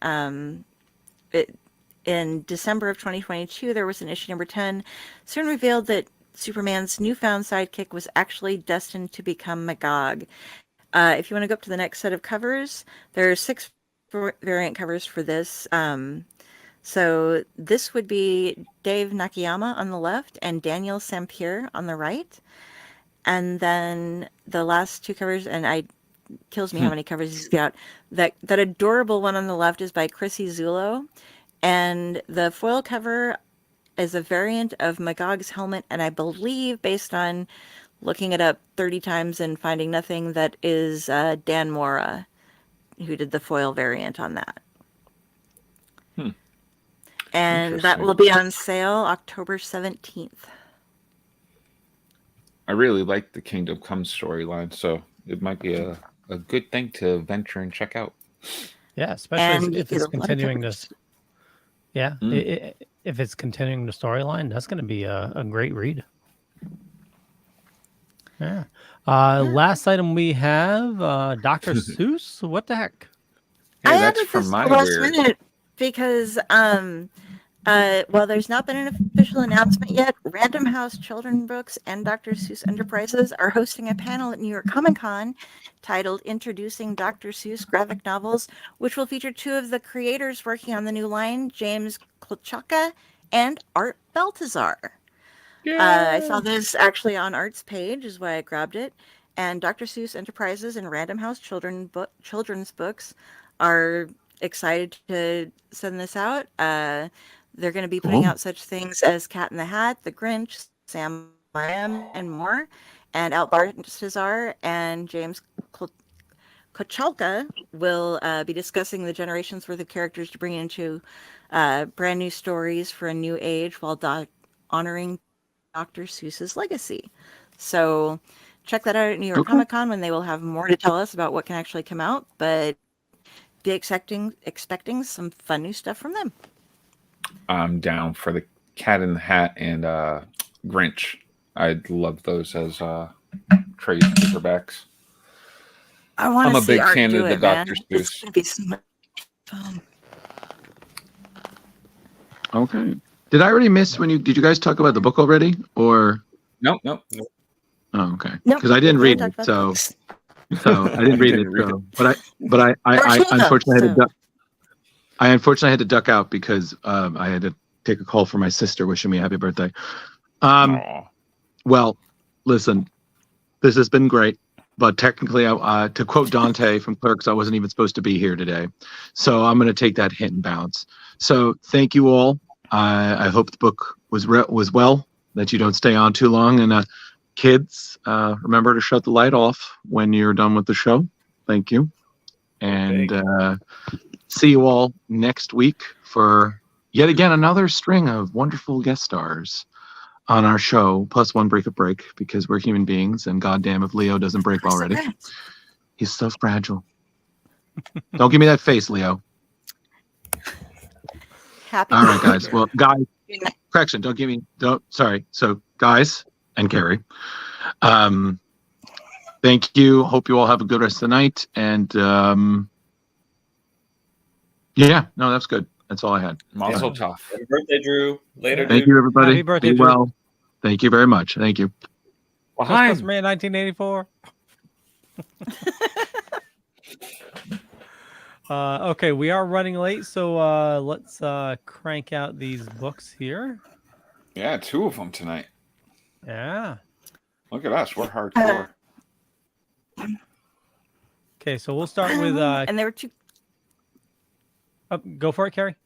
F: December of 2022, there was an issue #10, soon revealed that Superman's newfound sidekick was actually destined to become Magog. If you want to go up to the next set of covers, there are 6 variant covers for this. So this would be Dave Nakayama on the left and Daniel Sampere on the right. And then the last 2 covers, and kills me how many covers he's got. That adorable one on the left is by Chrissy Zullo. And the foil cover is a variant of Magog's helmet, and I believe, based on looking it up 30 times and finding nothing, that is Dan Mora, who did the foil variant on that. And that will be on sale October 17th.
D: I really like the Kingdom Come storyline, so it might be a good thing to venture and check out.
C: Yeah, especially if it's continuing this. Yeah, if it's continuing the storyline, that's going to be a great read. Yeah. Last item we have Dr. Seuss. What the heck?
D: Hey,
F: I
D: that's
F: added
D: from
F: this
D: my
F: last
D: weird.
F: minute because while there's not been an official announcement yet, Random House Children Books and Dr. Seuss Enterprises are hosting a panel at New York Comic Con titled Introducing Dr. Seuss Graphic Novels, which will feature 2 of the creators working on the new line, James Klochaka and Art Baltazar. I saw this actually on Art's page, is why I grabbed it. And Dr. Seuss Enterprises and Random House Children's Books are excited to send this out. They're going to be putting out such things as Cat in the Hat, The Grinch, Sam I Am, and more. And Albert Cesar and James Kochalka will be discussing the generations worth of characters to bring into brand new stories for a new age while honoring Dr. Seuss's legacy. So check that out at New York Comic Con when they will have more to tell us about what can actually come out. But be expecting some fun new stuff from them.
D: I'm down for the Cat in the Hat and Grinch. I'd love those as trade paperbacks.
F: I'm
D: a big fan of the Dr. Seuss.
F: It's gonna be so much fun.
G: Okay. Did I already miss did you guys talk about the book already? Or
D: Nope.
G: oh, okay.
F: Nope.
G: Because I didn't read it, so I didn't read it. So, but I unfortunately had to duck. I unfortunately had to duck out because I had to take a call for my sister wishing me a happy birthday. Well, listen, this has been great, but technically, to quote Dante from Clerks, I wasn't even supposed to be here today, so I'm going to take that hit and bounce. So thank you all. I hope the book was well, that you don't stay on too long, and kids, remember to shut the light off when you're done with the show. Thank you, and see you all next week for yet again another string of wonderful guest stars on our show, plus one break, because we're human beings, and goddamn if Leo doesn't break already. He's so fragile. Don't give me that face, Leo.
F: Happy
G: all right, guys. Well, guys, correction. Sorry. So, guys and Kari, thank you. Hope you all have a good rest of the night. And that's good. That's all I had.
D: Mazel tov.
E: Happy birthday, Drew. Later,
G: Thank you, everybody.
C: Happy birthday,
G: Be well. Thank you very much. Thank you.
C: Christmas May 1984. Okay, we are running late, so let's crank out these books here.
D: Yeah, 2 of them tonight.
C: Yeah.
D: Look at us. We're hardcore.
C: Okay, so we'll start with...
F: and there were 2...
C: go for it, Kari.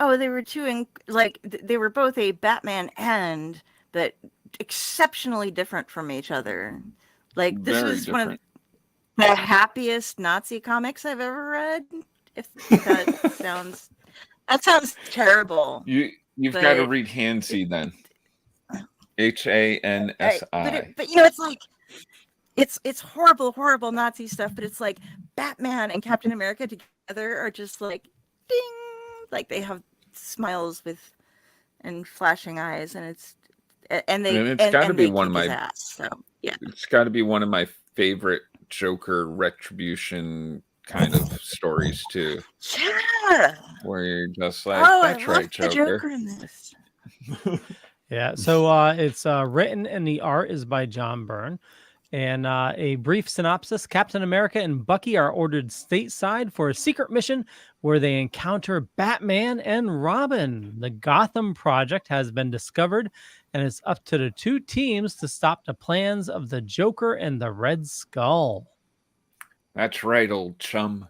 F: Oh, they were 2, they were both a Batman and, but exceptionally different from each other. Like, this
D: Very
F: was
D: different.
F: one of the happiest Nazi comics I've ever read. If that sounds terrible.
D: You've got to read Hansi then. Hansi.
F: But it's like it's horrible Nazi stuff. But it's like Batman and Captain America together are just like ding, like they have smiles and flashing eyes, and it's got to
D: be one of my
F: ass, so yeah.
D: It's got to be one of my favorite Joker retribution kind of stories too.
F: Yeah.
D: Where you're just like, that's right,
F: Joker in this.
C: Yeah, so it's written and the art is by John Byrne. And a brief synopsis: Captain America and Bucky are ordered stateside for a secret mission where they encounter Batman and Robin. The Gotham Project has been discovered, and it's up to the 2 teams to stop the plans of the Joker and the Red Skull.
D: That's right, old chum.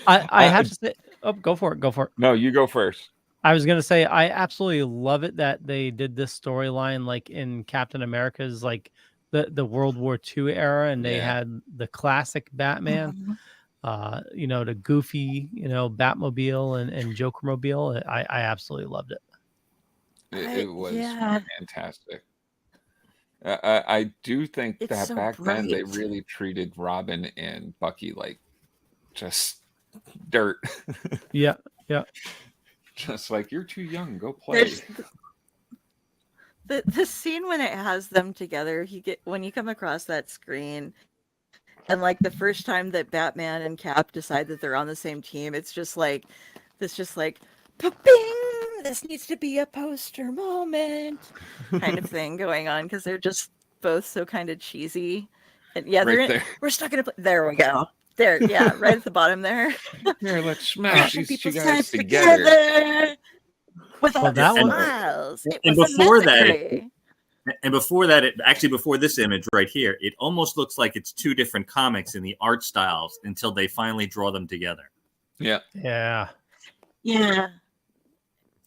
C: I have to say, go for it.
D: No, you go first.
C: I was gonna say I absolutely love it that they did this storyline like in Captain America's like the World War II era, and they had the classic Batman, the goofy, Batmobile and Jokermobile. I absolutely loved it.
D: It was fantastic. I do think that
F: so
D: back then they
F: bright.
D: really treated Robin and Bucky like just dirt.
C: Yeah.
D: Just like, you're too young, go play.
F: The scene when it has them together, when you come across that screen, and like the first time that Batman and Cap decide that they're on the same team, it's just like bing, this needs to be a poster moment kind of thing going on, because they're just both so kind of cheesy. And we're stuck in there we go. There, right at the bottom there.
D: Here, let's smash these 2 guys
F: guys
D: together.
F: With all the smiles.
E: And before that, And before that, before this image right here, it almost looks like it's two different comics in the art styles until they finally draw them together.
D: Yeah.
C: Yeah.
F: Yeah.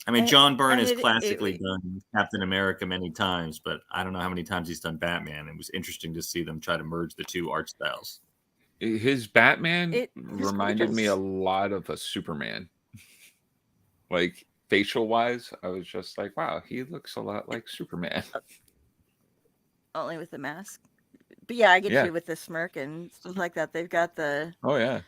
E: I mean, John Byrne has classically done Captain America many times, but I don't know how many times he's done Batman. It was interesting to see them try to merge the two art styles.
D: His Batman reminded me a lot of a Superman. Like, facial-wise, I was just like, wow, he looks a lot like Superman.
F: Only with the mask. But yeah, I get you with the smirk and stuff like that. They've got the...
D: Oh, yeah.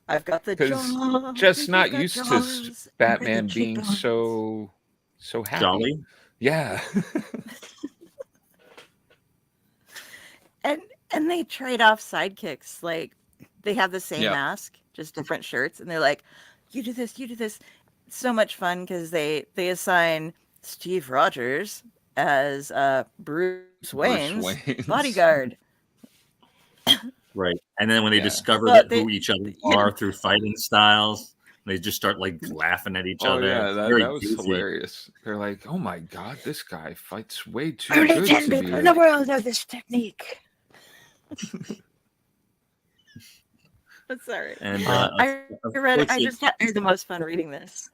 F: I've got the jaws.
D: Just not used to Batman being so happy.
E: Jolly?
D: Yeah.
F: and they trade off sidekicks. Like, they have the same mask, just different shirts, and they're like, you do this, you do this. It's so much fun because they assign Steve Rogers as Bruce Wayne's bodyguard.
E: Right. And then when they discover who each other are through fighting styles, they just start like laughing at each other.
D: Yeah, that was hilarious. They're like, oh my God, this guy fights way too good.
F: Only 10 people in the world know this technique. I'm sorry.
E: And
F: I just had the most fun reading this.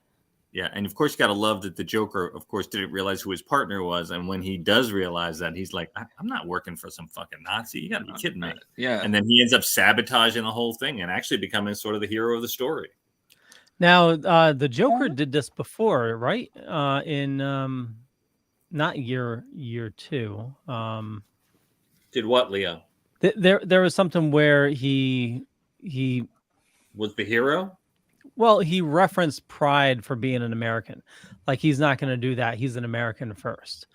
E: Yeah, and of course you got to love that the Joker, of course, didn't realize who his partner was, and when he does realize that, he's like, "I'm not working for some fucking Nazi. You got to be kidding me!"
D: Yeah,
E: and then he ends up sabotaging the whole thing and actually becoming sort of the hero of the story.
C: Now, the Joker did this before, right? In not year 2.
E: Did what, Leo?
C: There was something where he
E: was the hero.
C: Well, he referenced pride for being an American. Like, he's not going to do that. He's an American first.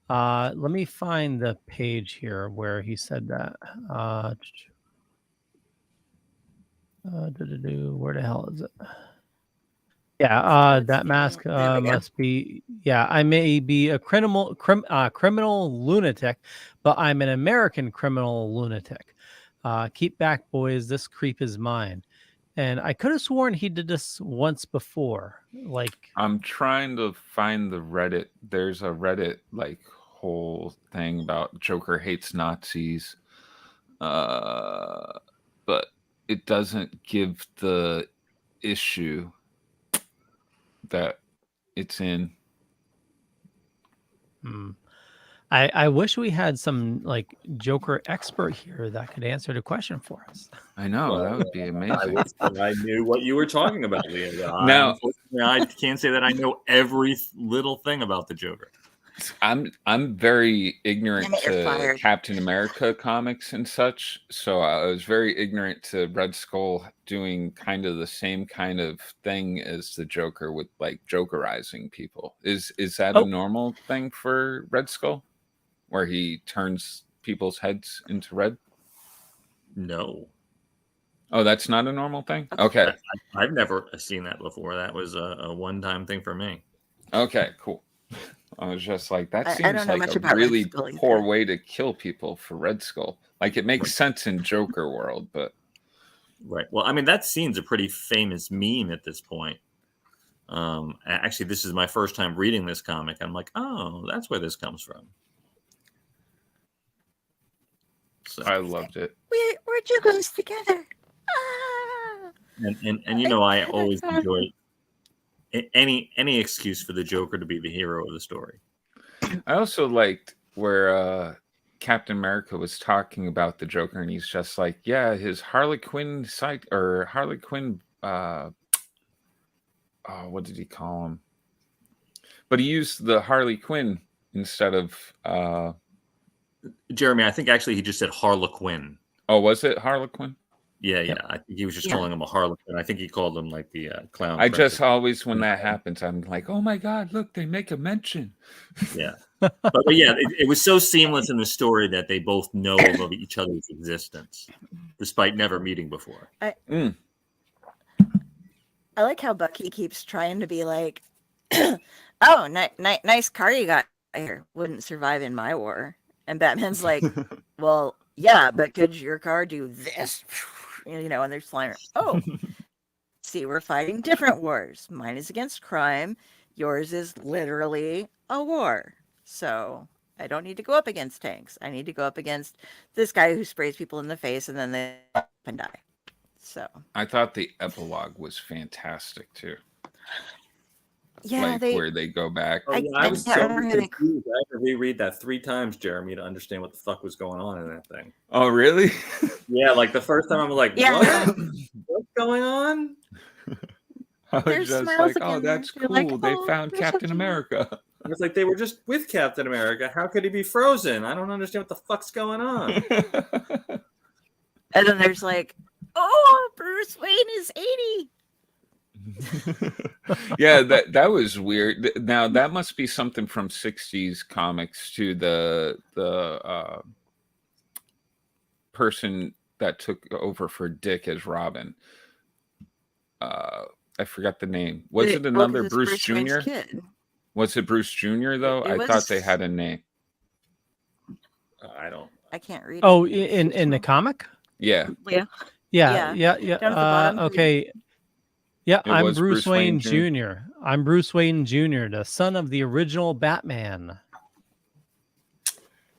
C: Let me find the page here where he said that. Where the hell is it? Yeah, that mask must be. Yeah, I may be a criminal lunatic, but I'm an American criminal lunatic. Keep back, boys. This creep is mine. And I could have sworn he did this once before. Like,
D: I'm trying to find the Reddit. There's a Reddit like whole thing about Joker hates Nazis. But it doesn't give the issue that it's in.
C: I wish we had some like Joker expert here that could answer the question for us.
D: I know, that would be amazing.
E: I knew what you were talking about, Leo.
D: Now,
E: I can't say that I know every little thing about the Joker.
D: I'm very ignorant to Captain America comics and such, so I was very ignorant to Red Skull doing kind of the same kind of thing as the Joker with like Jokerizing people. Is that a normal thing for Red Skull, where he turns people's heads into red?
E: No.
D: Oh, that's not a normal thing? Okay.
E: I've never seen that before. That was a one-time thing for me.
D: Okay, cool. I was just like, that seems like a really poor way to kill people for Red Skull. Like, it makes sense in Joker world, but...
E: Right. Well, I mean, that scene's a pretty famous meme at this point. Actually, this is my first time reading this comic. I'm like, oh, that's where this comes from.
D: So, I loved it.
F: We're Juggalos together.
E: And you know, I always enjoy any excuse for the Joker to be the hero of the story.
D: I also liked where Captain America was talking about the Joker, and he's just like, yeah, his Harley Quinn what did he call him? But he used the Harley Quinn instead of
E: Jeremy. I think actually he just said Harlequin.
D: Oh, was it Harlequin?
E: Yeah. I think he was just calling him a Harlequin. I think he called him like the clown.
D: I just always, when that happens, I'm like, oh my God, look, they make a mention.
E: Yeah. but yeah, it was so seamless in the story that they both know of each other's existence, despite never meeting before.
F: I like how Bucky keeps trying to be like, oh, nice car you got here. Wouldn't survive in my war. And Batman's like, well, yeah, but could your car do this? You know, and they're flying around. Oh, see, we're fighting different wars. Mine is against crime. Yours is literally a war. So I don't need to go up against tanks. I need to go up against this guy who sprays people in the face and then they up and die. So
D: I thought the epilogue was fantastic too.
F: yeah,
D: Where they go back.
E: Oh, yeah, I was so confused. I had to reread that 3 times, Jeremy, to understand what the fuck was going on in that thing.
D: Oh, really?
E: Yeah, like the first time I'm like, what? What's going on?
D: I was just like, oh, that's cool.
F: Like,
D: they found Captain America.
E: I was like, they were just with Captain America. How could he be frozen? I don't understand what the fuck's going on.
F: And then there's like, oh, Bruce Wayne is 80.
D: Yeah, that was weird. Now that must be something from 60s comics too. The person that took over for Dick as Robin. I forgot the name. Was it another Bruce Jr.? Was it Bruce Jr. though? I thought they had a name.
E: I
F: can't read.
C: Oh, in the comic?
D: Yeah.
F: Yeah.
C: Okay. Yeah, I'm Bruce Wayne Jr. I'm Bruce Wayne Jr., the son of the original Batman.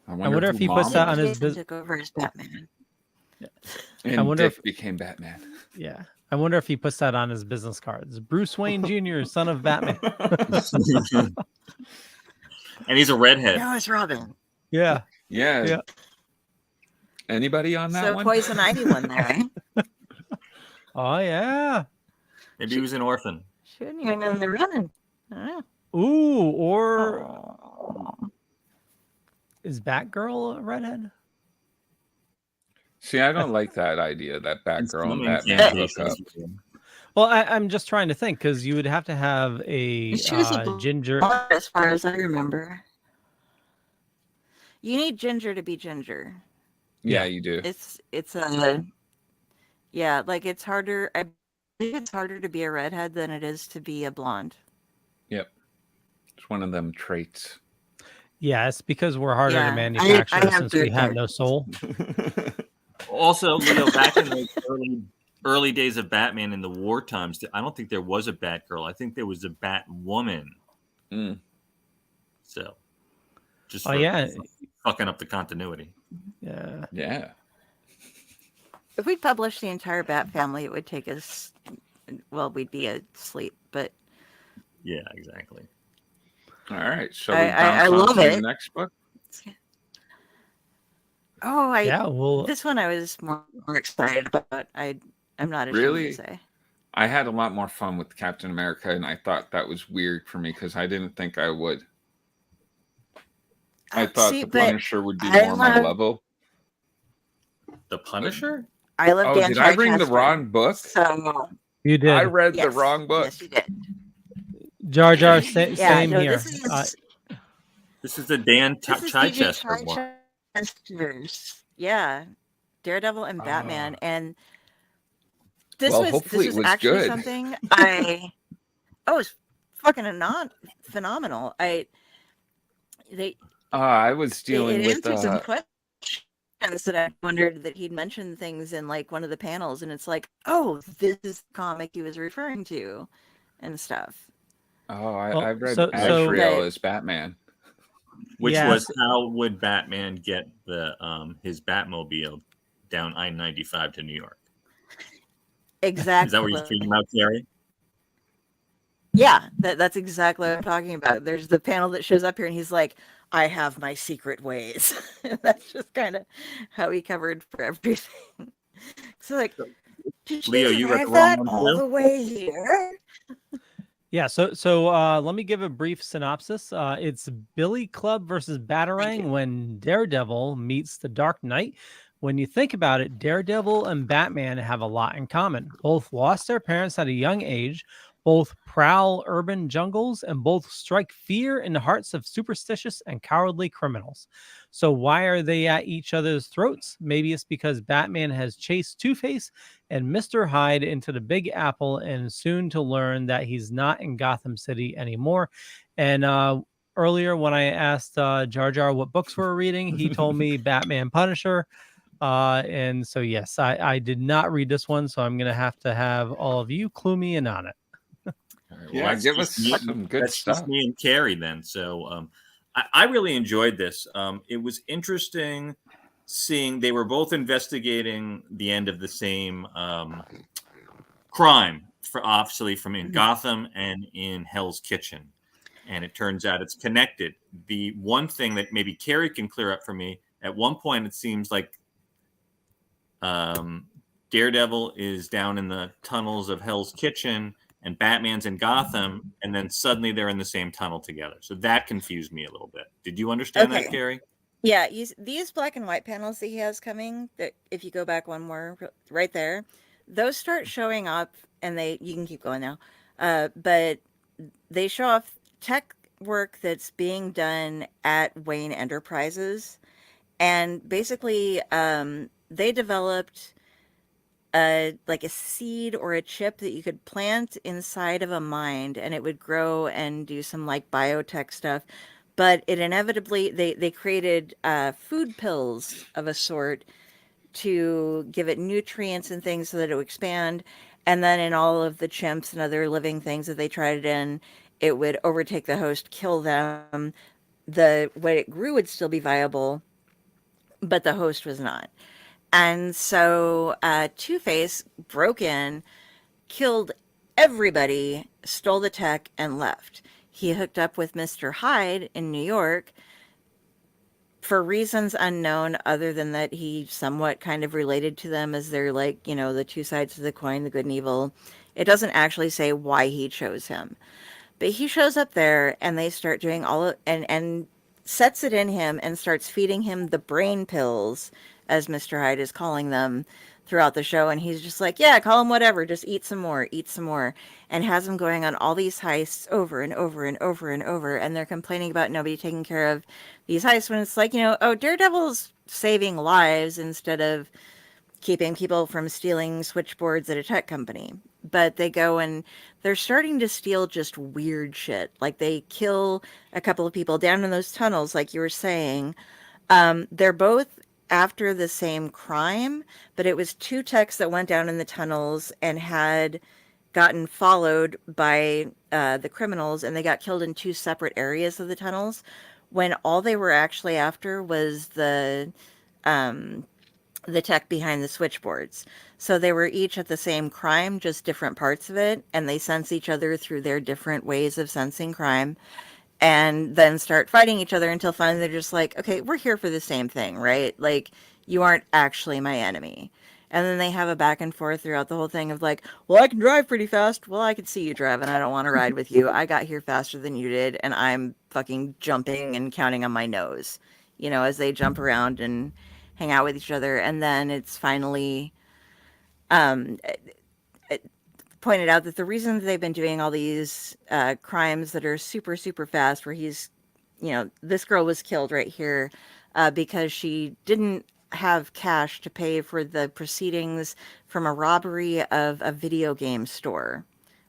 D: I
C: wonder if he puts that on his
F: business. Took over as Batman.
D: Yeah. And I wonder if became Batman.
C: Yeah. I wonder if he puts that on his business cards. Bruce Wayne Jr., son of Batman.
E: And he's a redhead.
F: No, it's Robin.
C: Yeah.
D: Anybody on that one?
F: So Poison Ivy won there, eh?
C: Oh, yeah.
E: Maybe he was an orphan.
F: Shouldn't even know they're running. I don't know.
C: Ooh, or is Batgirl a redhead?
D: See, I don't like that idea, that Batgirl and Batman hook up.
C: Well, I'm just trying to think, because you would have to have a ginger.
F: As far as I remember. You need ginger to be ginger.
D: Yeah, you do.
F: It's it's harder. I think it's harder to be a redhead than it is to be a blonde.
D: Yep. It's one of them traits.
C: Yeah, it's because we're harder to manufacture since we have no soul.
E: Also, Leo, back in the early days of Batman in the war times, I don't think there was a Batgirl. I think there was a Batwoman. So, just fucking up the continuity.
D: Yeah.
F: If we published the entire Bat family, it would take us. Well, we'd be asleep, but.
E: Yeah, exactly.
D: All right, so
F: I love it.
D: The next book.
F: Oh, this one I was more excited about. I'm not ashamed to say.
D: I had a lot more fun with Captain America, and I thought that was weird for me because I didn't think I would. I thought the Punisher would be more my level.
E: The Punisher?
F: I love Dan
D: did I bring the wrong book?
F: So
C: you did.
D: I read the wrong book.
F: Yes, you did.
C: Jar Jar, same here.
E: This is the Dan Chichester one.
F: Yeah, Daredevil and Batman, and this was actually
D: good.
F: something it was fucking phenomenal.
D: I was dealing with
F: some questions that I wondered that he'd mentioned things in like one of the panels, and it's like, oh, this is the comic he was referring to, and stuff.
D: Oh, I read Azrael as Batman.
E: Which was how would Batman get the his Batmobile down I-95 to New York?
F: Exactly.
E: Is that what you're speaking about, Kari?
F: Yeah, that's exactly what I'm talking about. There's the panel that shows up here, and he's like, I have my secret ways. That's just kind of how he covered for everything. So like,
E: Leo, you read the wrong one
F: all the way here.
C: Yeah, so let me give a brief synopsis. It's Billy Club versus Batarang when Daredevil meets the Dark Knight. When you think about it, Daredevil and Batman have a lot in common. Both lost their parents at a young age, both prowl urban jungles, and both strike fear in the hearts of superstitious and cowardly criminals. So why are they at each other's throats? Maybe it's because Batman has chased Two-Face and Mr. Hyde into the Big Apple, and soon to learn that he's not in Gotham City anymore. And earlier when I asked Jar Jar what books we're reading, he told me Batman Punisher. And so, yes, I did not read this one, so I'm going to have all of you clue me in on it.
D: Yeah, give us some good stuff.
E: Just me and Kari then. So I really enjoyed this. It was interesting seeing they were both investigating the end of the same crime, obviously from in Gotham and in Hell's Kitchen. And it turns out it's connected. The one thing that maybe Kari can clear up for me, at one point it seems like Daredevil is down in the tunnels of Hell's Kitchen and Batman's in Gotham, and then suddenly they're in the same tunnel together. So that confused me a little bit. Did you understand that, Kari?
F: Yeah, these black and white panels that he has coming, that if you go back one more right there, those start showing up, and you can keep going now, but they show off tech work that's being done at Wayne Enterprises, and basically they developed like a seed or a chip that you could plant inside of a mind, and it would grow and do some like biotech stuff. But it inevitably, they created food pills of a sort to give it nutrients and things so that it would expand. And then in all of the chimps and other living things that they tried it in, it would overtake the host, kill them. What it grew would still be viable, but the host was not. And so Two-Face broke in, killed everybody, stole the tech, and left. He hooked up with Mr. Hyde in New York for reasons unknown, other than that he somewhat kind of related to them as they're like, the two sides of the coin, the good and evil. It doesn't actually say why he chose him. But he shows up there, and they start doing and sets it in him and starts feeding him the brain pills, as Mr. Hyde is calling them, throughout the show. And he's just like, yeah, call him whatever, just eat some more, and has him going on all these heists over and over and over and over. And they're complaining about nobody taking care of these heists, when it's like, Daredevil's saving lives instead of keeping people from stealing switchboards at a tech company. But they go and they're starting to steal just weird shit. Like they kill a couple of people down in those tunnels, like you were saying. They're both after the same crime, but it was two techs that went down in the tunnels and had gotten followed by the criminals, and they got killed in two separate areas of the tunnels, when all they were actually after was the tech behind the switchboards. So they were each at the same crime, just different parts of it, and they sense each other through their different ways of sensing crime, and then start fighting each other until finally they're just like, okay, we're here for the same thing, right? Like, you aren't actually my enemy. And then they have a back and forth throughout the whole thing of like, well, I can drive pretty fast. Well, I can see you drive, and I don't want to ride with you. I got here faster than you did, and I'm fucking jumping and counting on my nose, as they jump around and hang out with each other. And then it's finally pointed out that the reason that they've been doing all these crimes that are super, super fast, where this girl was killed right here because she didn't have cash to pay for the proceedings from a robbery of a video game store,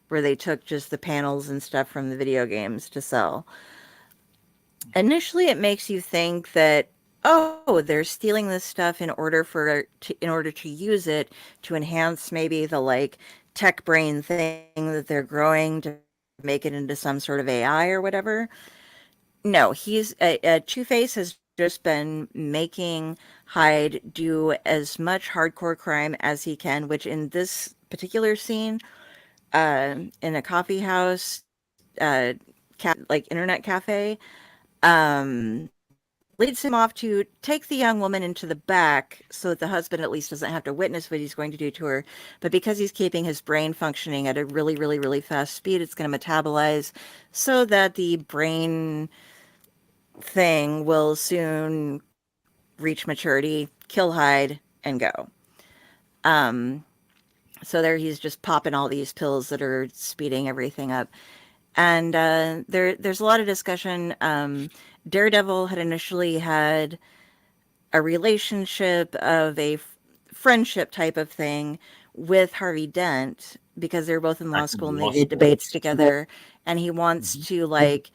F: where they took just the panels and stuff from the video games to sell. Initially, it makes you think that, oh, they're stealing this stuff in order to use it to enhance maybe the like tech brain thing that they're growing to make it into some sort of AI or whatever. No, Two-Face has just been making Hyde do as much hardcore crime as he can, which in this particular scene, in a coffee house, like internet cafe, leads him off to take the young woman into the back so that the husband at least doesn't have to witness what he's going to do to her. But because he's keeping his brain functioning at a really, really, really fast speed, it's going to metabolize so that the brain thing will soon reach maturity, kill Hyde, and go. So there he's just popping all these pills that are speeding everything up. And there's a lot of discussion. Daredevil had initially had a relationship of a friendship type of thing with Harvey Dent, because they're both in law school and they do debates together. And he wants to, like,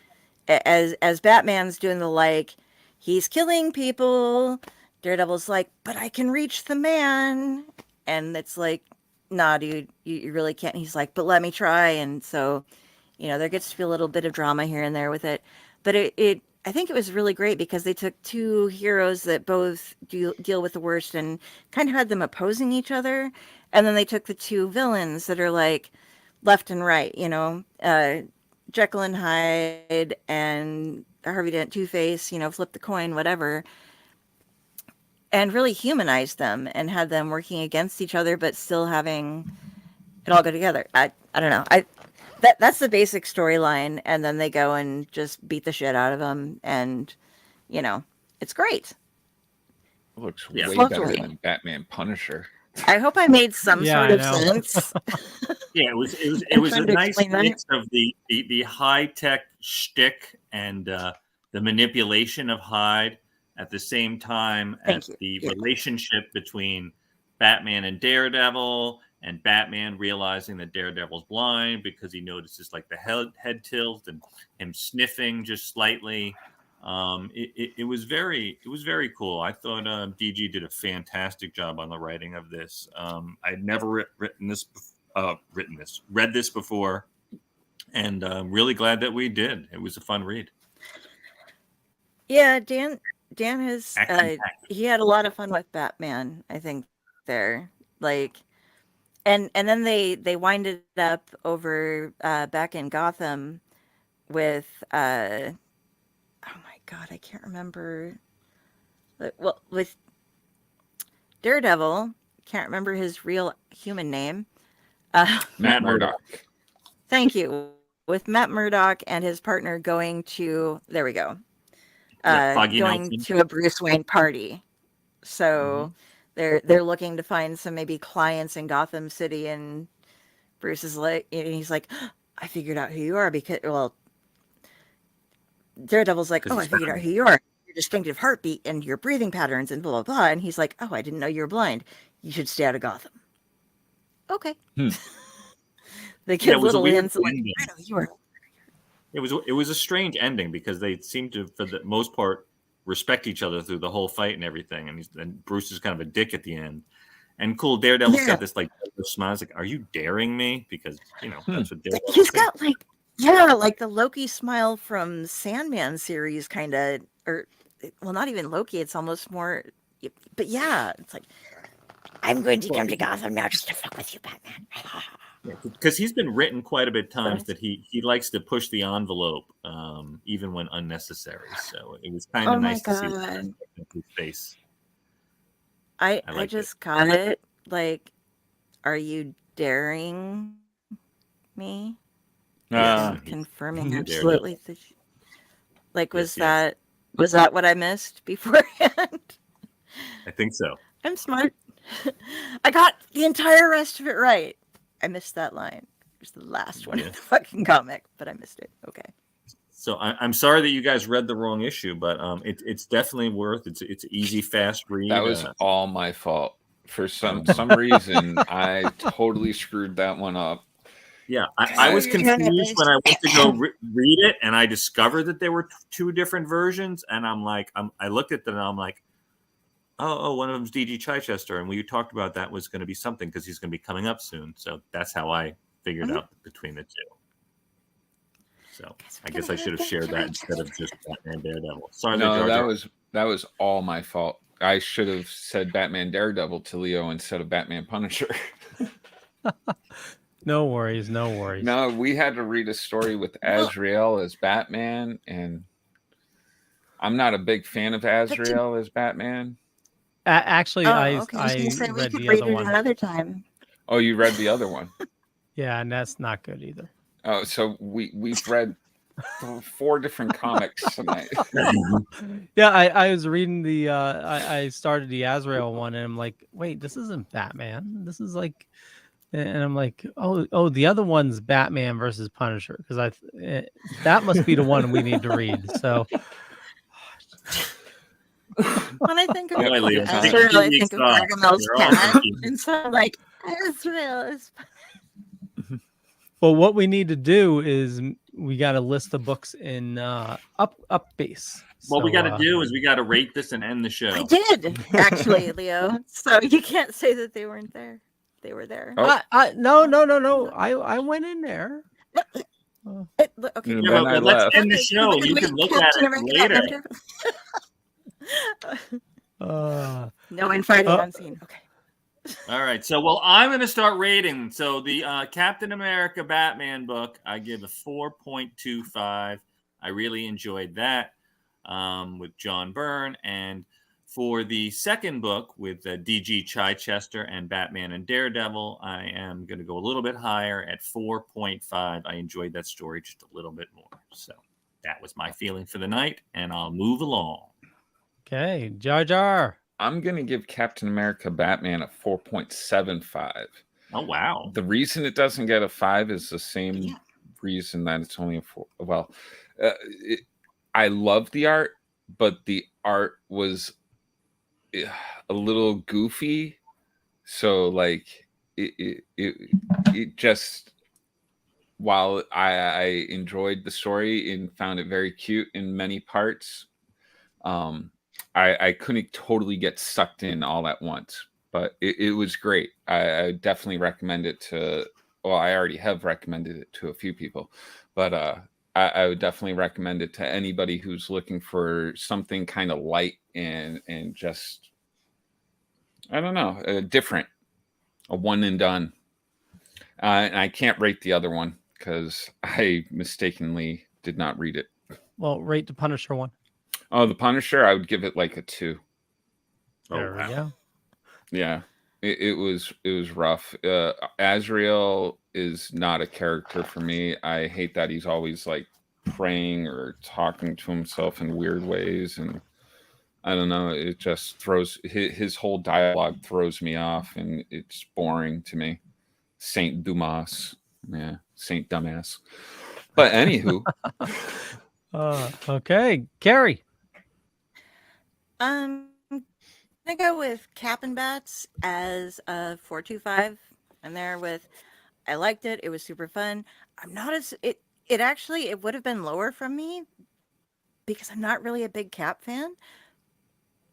F: as Batman's doing the, like, he's killing people, Daredevil's like, but I can reach the man. And it's like, nah, dude, you really can't. And he's like, but let me try. And so, there gets to be a little bit of drama here and there with it. But I think it was really great because they took two heroes that both deal with the worst and kind of had them opposing each other, and then they took the two villains that are like left and right, Jekyll and Hyde and Harvey Dent, Two-Face, flip the coin, whatever, and really humanized them and had them working against each other, but still having it all go together. I don't know. That's the basic storyline, and then they go and just beat the shit out of them, and it's great.
D: It looks
E: Yeah.
D: way
F: Lovely.
D: better than Batman Punisher.
F: I hope I made some
C: Yeah,
F: sort
C: I
F: of
C: know.
F: sense.
E: Yeah, it was
F: I'm
E: a
F: trying to
E: nice
F: explain that.
E: mix of the high tech shtick and the manipulation of Hyde at the same time
F: Thank
E: as
F: you.
E: the
F: Yeah.
E: relationship between Batman and Daredevil, and Batman realizing that Daredevil's blind because he notices like the head tilt and him sniffing just slightly. It was very cool. I thought DG did a fantastic job on the writing of this. I'd never read this before, and I'm really glad that we did. It was a fun read.
F: Yeah, Dan has
E: Action-packed.
F: he had a lot of fun with Batman, I think there. Like and then they wind it up over back in Gotham with oh my god, I can't remember. Well, with Daredevil, can't remember his real human name.
E: Matt Murdock.
F: Thank you. With Matt Murdock and his partner going to
E: Yeah, Foggy
F: going
E: Nelson.
F: to a Bruce Wayne party. So they're looking to find some maybe clients in Gotham City, and Bruce is like, and he's like, I figured out who you are because Daredevil's like,
E: 'Cause
F: oh, I
E: he's
F: figured out who you are. Your distinctive heartbeat and your breathing patterns and blah blah blah. And he's like, oh, I didn't know you were blind. You should stay out of Gotham. Okay. They give
E: it was a
F: little
E: weird
F: hints like,
E: ending.
F: I know you are.
E: It was a strange ending because they seemed to, for the most part, respect each other through the whole fight and everything. And Bruce is kind of a dick at the end. And cool, Daredevil's
F: Yeah.
E: got this like smile. It's like, are you daring me? Because that's what Daredevil.
F: He's got like the Loki smile from Sandman series, kind of, or well, not even Loki. It's almost more, but yeah, it's like, I'm going to come to Gotham now just to fuck with you, Batman.
E: Because he's been written quite a bit times that he likes to push the envelope, even when unnecessary. So it was kind of
F: Oh my
E: nice to see
F: God.
E: that in his face.
F: I
E: liked
F: just got it. Like, are you daring me?
E: Yeah.
F: Confirming
E: Daredevil.
F: absolutely. Like, was
E: Yes.
F: that what I missed beforehand?
E: I think so.
F: I'm smart. I got the entire rest of it right. I missed that line. It was the last one in the fucking comic, but I missed it. Okay.
E: So I'm sorry that you guys read the wrong issue, but it's definitely worth it's an easy, fast read.
D: That was all my fault. For some reason, I totally screwed that one up.
E: Yeah, I was confused when I went to go read it, and I discovered that there were two different versions, and I'm like, I looked at them, and I'm like, oh, one of them's DG Chichester, and we talked about that was going to be something because he's going to be coming up soon. So that's how I figured out between the two. So I guess I should have shared that instead of just Batman Daredevil. Sorry,
D: No, that was all my fault. I should have said Batman Daredevil to Leo instead of Batman Punisher.
C: No worries.
D: No, we had to read a story with Azrael as Batman, and I'm not a big fan of Azrael as Batman.
C: Actually, I
F: was gonna say, we
C: read
F: could
C: the
F: read
C: other
F: it
C: one.
F: another time.
D: Oh, you read the other one?
C: Yeah, and that's not good either.
D: Oh, so we've read 4 different comics tonight.
C: Yeah, I was reading the I started the Azrael one, and I'm like, wait, this isn't Batman. This is like, and I'm like, oh, the other one's Batman versus Punisher, because that must be the one we need to read. So
F: When I think of
E: Yeah, Leo,
F: Azrael, I think of
E: off.
F: Gargamel's
E: You're all
F: cat,
E: confused.
F: and so I'm like, Azrael is.
C: well, what we need to do is we got to list the books in up base.
E: What we
C: So,
E: got to do is we got to rate this and end the show.
F: I did actually, Leo. So you can't say that they weren't there. They were there.
D: Oh.
C: no. I went in there.
F: Okay.
D: And
E: Yeah,
D: then
E: but
D: I
E: let's
D: left.
E: end the show. You can look at it later.
F: No infighting on scene. Okay.
E: All right. So, well, I'm going to start rating. So, the Captain America Batman book, I give a 4.25. I really enjoyed that with John Byrne. And for the second book with D.G. Chichester and Batman and Daredevil, I am going to go a little bit higher at 4.5. I enjoyed that story just a little bit more. So, that was my feeling for the night, and I'll move along.
C: Okay, Jar Jar.
D: I'm going to give Captain America Batman a 4.75.
E: Oh, wow.
D: The reason it doesn't get a 5 is the same reason that it's only a 4. Well, I love the art, but the art was a little goofy. So, like, it just, while I enjoyed the story and found it very cute in many parts, I couldn't totally get sucked in all at once, but it was great. I definitely recommend it to, well, I already have recommended it to a few people, but I would definitely recommend it to anybody who's looking for something kind of light and just, I don't know, different, a one and done. And I can't rate the other one because I mistakenly did not read it.
C: Well, rate the Punisher one.
D: Oh, the Punisher, I would give it like a 2.
C: There we go.
D: Yeah, it was rough. Azrael is not a character for me. I hate that he's always like praying or talking to himself in weird ways, and I don't know. It just throws his whole dialogue throws me off, and it's boring to me. Saint Dumas, yeah, Saint Dumbass. But anywho,
C: okay, Kari.
F: I'm gonna go with Cap and Bats as a 4.25. I'm there with. I liked it. It was super fun. I'm not as it actually it would have been lower from me because I'm not really a big Cap fan,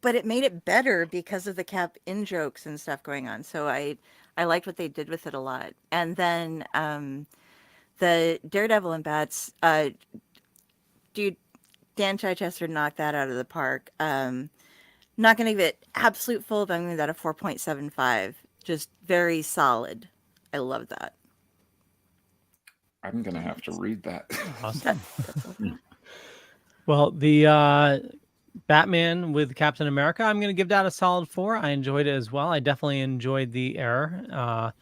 F: but it made it better because of the Cap in jokes and stuff going on. So I liked what they did with it a lot. And then the Daredevil and Bats, dude, Dan Chichester knocked that out of the park. Not going to give it absolute full, but I'm going to give that a 4.75. Just very solid. I love that.
D: I'm going to have to read that.
C: Awesome. Well, the Batman with Captain America, I'm going to give that a solid 4. I enjoyed it as well. I definitely enjoyed the error.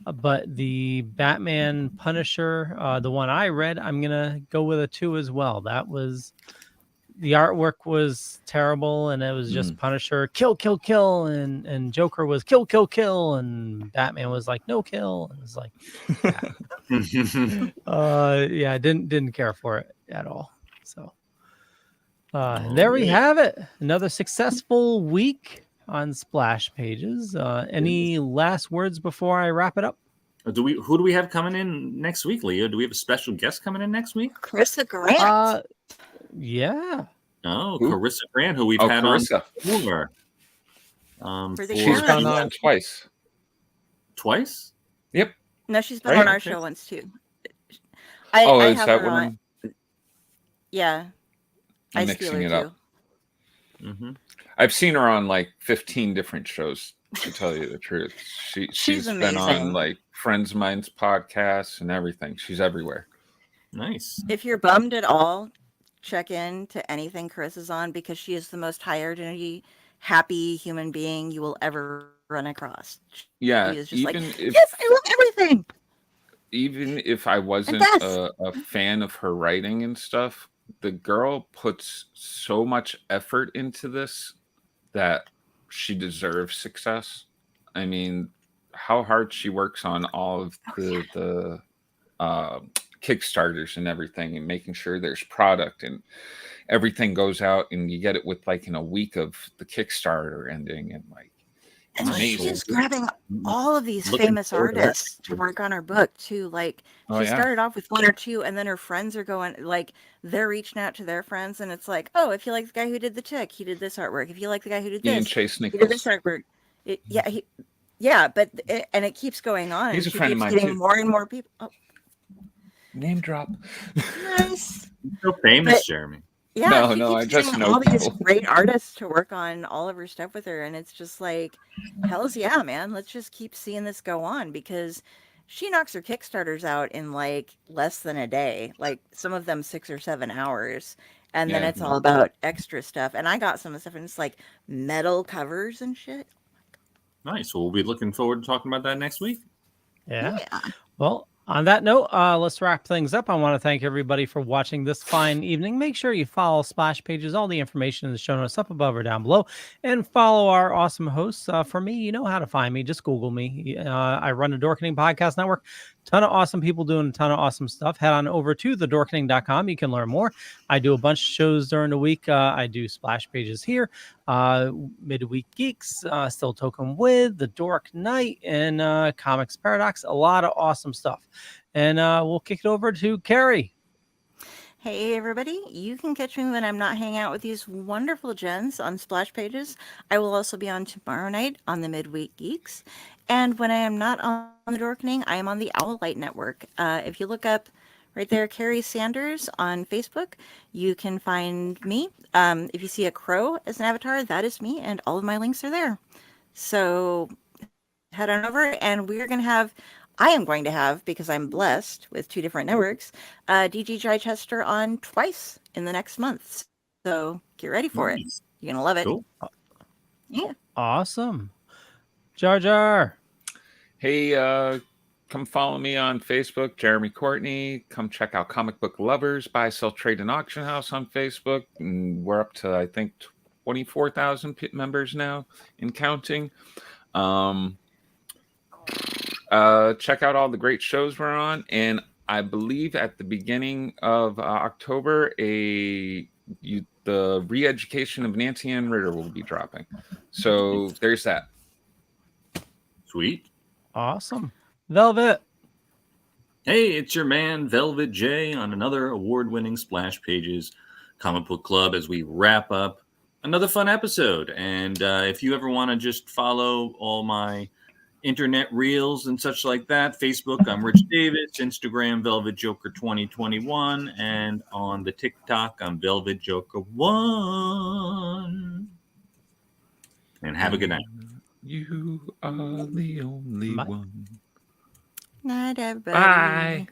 C: But the Batman Punisher, the one I read, I'm going to go with a 2 as well. That was... The artwork was terrible, and it was just Punisher, kill, kill, kill, and Joker was kill, kill, kill, and Batman was like no kill. It was like, yeah, I didn't care for it at all. So there we have it. Another successful week on Splash Pages. Any last words before I wrap it up?
E: Who do we have coming in next week, Leo? Do we have a special guest coming in next week?
F: Carissa Grant.
C: Yeah.
E: Oh, Carissa Grant, who we've had
D: Carissa.
E: on before.
D: She's gone on twice.
E: Twice?
D: Yep.
F: No, she's been on our show once too. I
D: is
F: have
D: that
F: her
D: one?
F: Yeah.
D: I'm mixing it up. Mm-hmm. I've seen her on like 15 different shows, to tell you the truth. She's been on like friends of mine's podcasts and everything. She's everywhere.
E: Nice.
F: If you're bummed at all, check in to anything Carissa's on because she is the most high energy, happy human being you will ever run across.
D: Yeah,
F: she is just yes, I love everything.
D: Even if I wasn't a fan of her writing and stuff, the girl puts so much effort into this that she deserves success. I mean, how hard she works on all of the Kickstarters and everything, and making sure there's product and everything goes out and you get it with like in a week of the Kickstarter ending, and like
F: and she's grabbing all of these famous artists to work on her book too. Like she started off with 1 or 2, and then her friends are going like they're reaching out to their friends, and it's like, oh, if you like the guy who did the Tick, he did this artwork. If you like the guy who did
D: Ian
F: this,
D: Chase
F: he did this artwork. But it keeps going on.
D: He's a
F: she
D: friend of
F: keeps
D: mine
F: getting
D: too.
F: more and more people. Oh.
D: Name drop.
F: Nice.
E: So famous,
F: But
E: Jeremy.
F: yeah,
D: No, I
F: keeps
D: just
F: getting
D: know
F: all these
D: people.
F: great artists to work on all of her stuff with her, and it's just like, hell's yeah, man. Let's just keep seeing this go on because she knocks her Kickstarters out in like less than a day, like some of them 6 or 7 hours. And then
D: Yeah.
F: it's all about extra stuff. And I got some of the stuff, and it's like metal covers and shit.
E: Nice. Well, we'll be looking forward to talking about that next week.
C: Yeah.
F: Yeah.
C: Well, on that note, let's wrap things up. I want to thank everybody for watching this fine evening. Make sure you follow Splash Pages, all the information in the show notes up above or down below, and follow our awesome hosts. For me, you know how to find me. Just Google me. I run the Dorkening Podcast Network. Ton of awesome people doing a ton of awesome stuff. Head on over to thedorkening.com. You can learn more. I do a bunch of shows during the week. I do Splash Pages here, Midweek Geeks, Still Token With, The Dork Night, and Comics Paradox. A lot of awesome stuff. And we'll kick it over to Kari.
F: Hey, everybody. You can catch me when I'm not hanging out with these wonderful gens on Splash Pages. I will also be on tomorrow night on the Midweek Geeks. And when I am not on the Dorkening, I am on the Owl Light Network. If you look up right there, Kari Sanders on Facebook, you can find me. If you see a crow as an avatar, that is me, and all of my links are there. So head on over, and I am going to have, because I'm blessed with 2 different networks, DG Chichester on twice in the next month. So get ready for it. You're going to love it.
E: Cool.
F: Yeah.
C: Awesome. Jar Jar.
D: Hey, come follow me on Facebook, Jeremy Courtney. Come check out Comic Book Lovers, Buy, Sell, Trade, and Auction House on Facebook. And we're up to, I think, 24,000 members now and counting. Check out all the great shows we're on. And I believe at the beginning of October, the re-education of Nancy Ann Ritter will be dropping. So there's that.
E: Sweet.
C: Awesome. Velvet.
E: Hey, it's your man, Velvet J, on another award-winning Splash Pages Comic Book Club as we wrap up another fun episode. And if you ever want to just follow all my internet reels and such like that, Facebook, I'm Rich Davis, Instagram, Velvet Joker 2021, and on the TikTok, I'm Velvet Joker 1. And have a good night.
D: You are the only one.
F: Night, everybody.
D: Bye.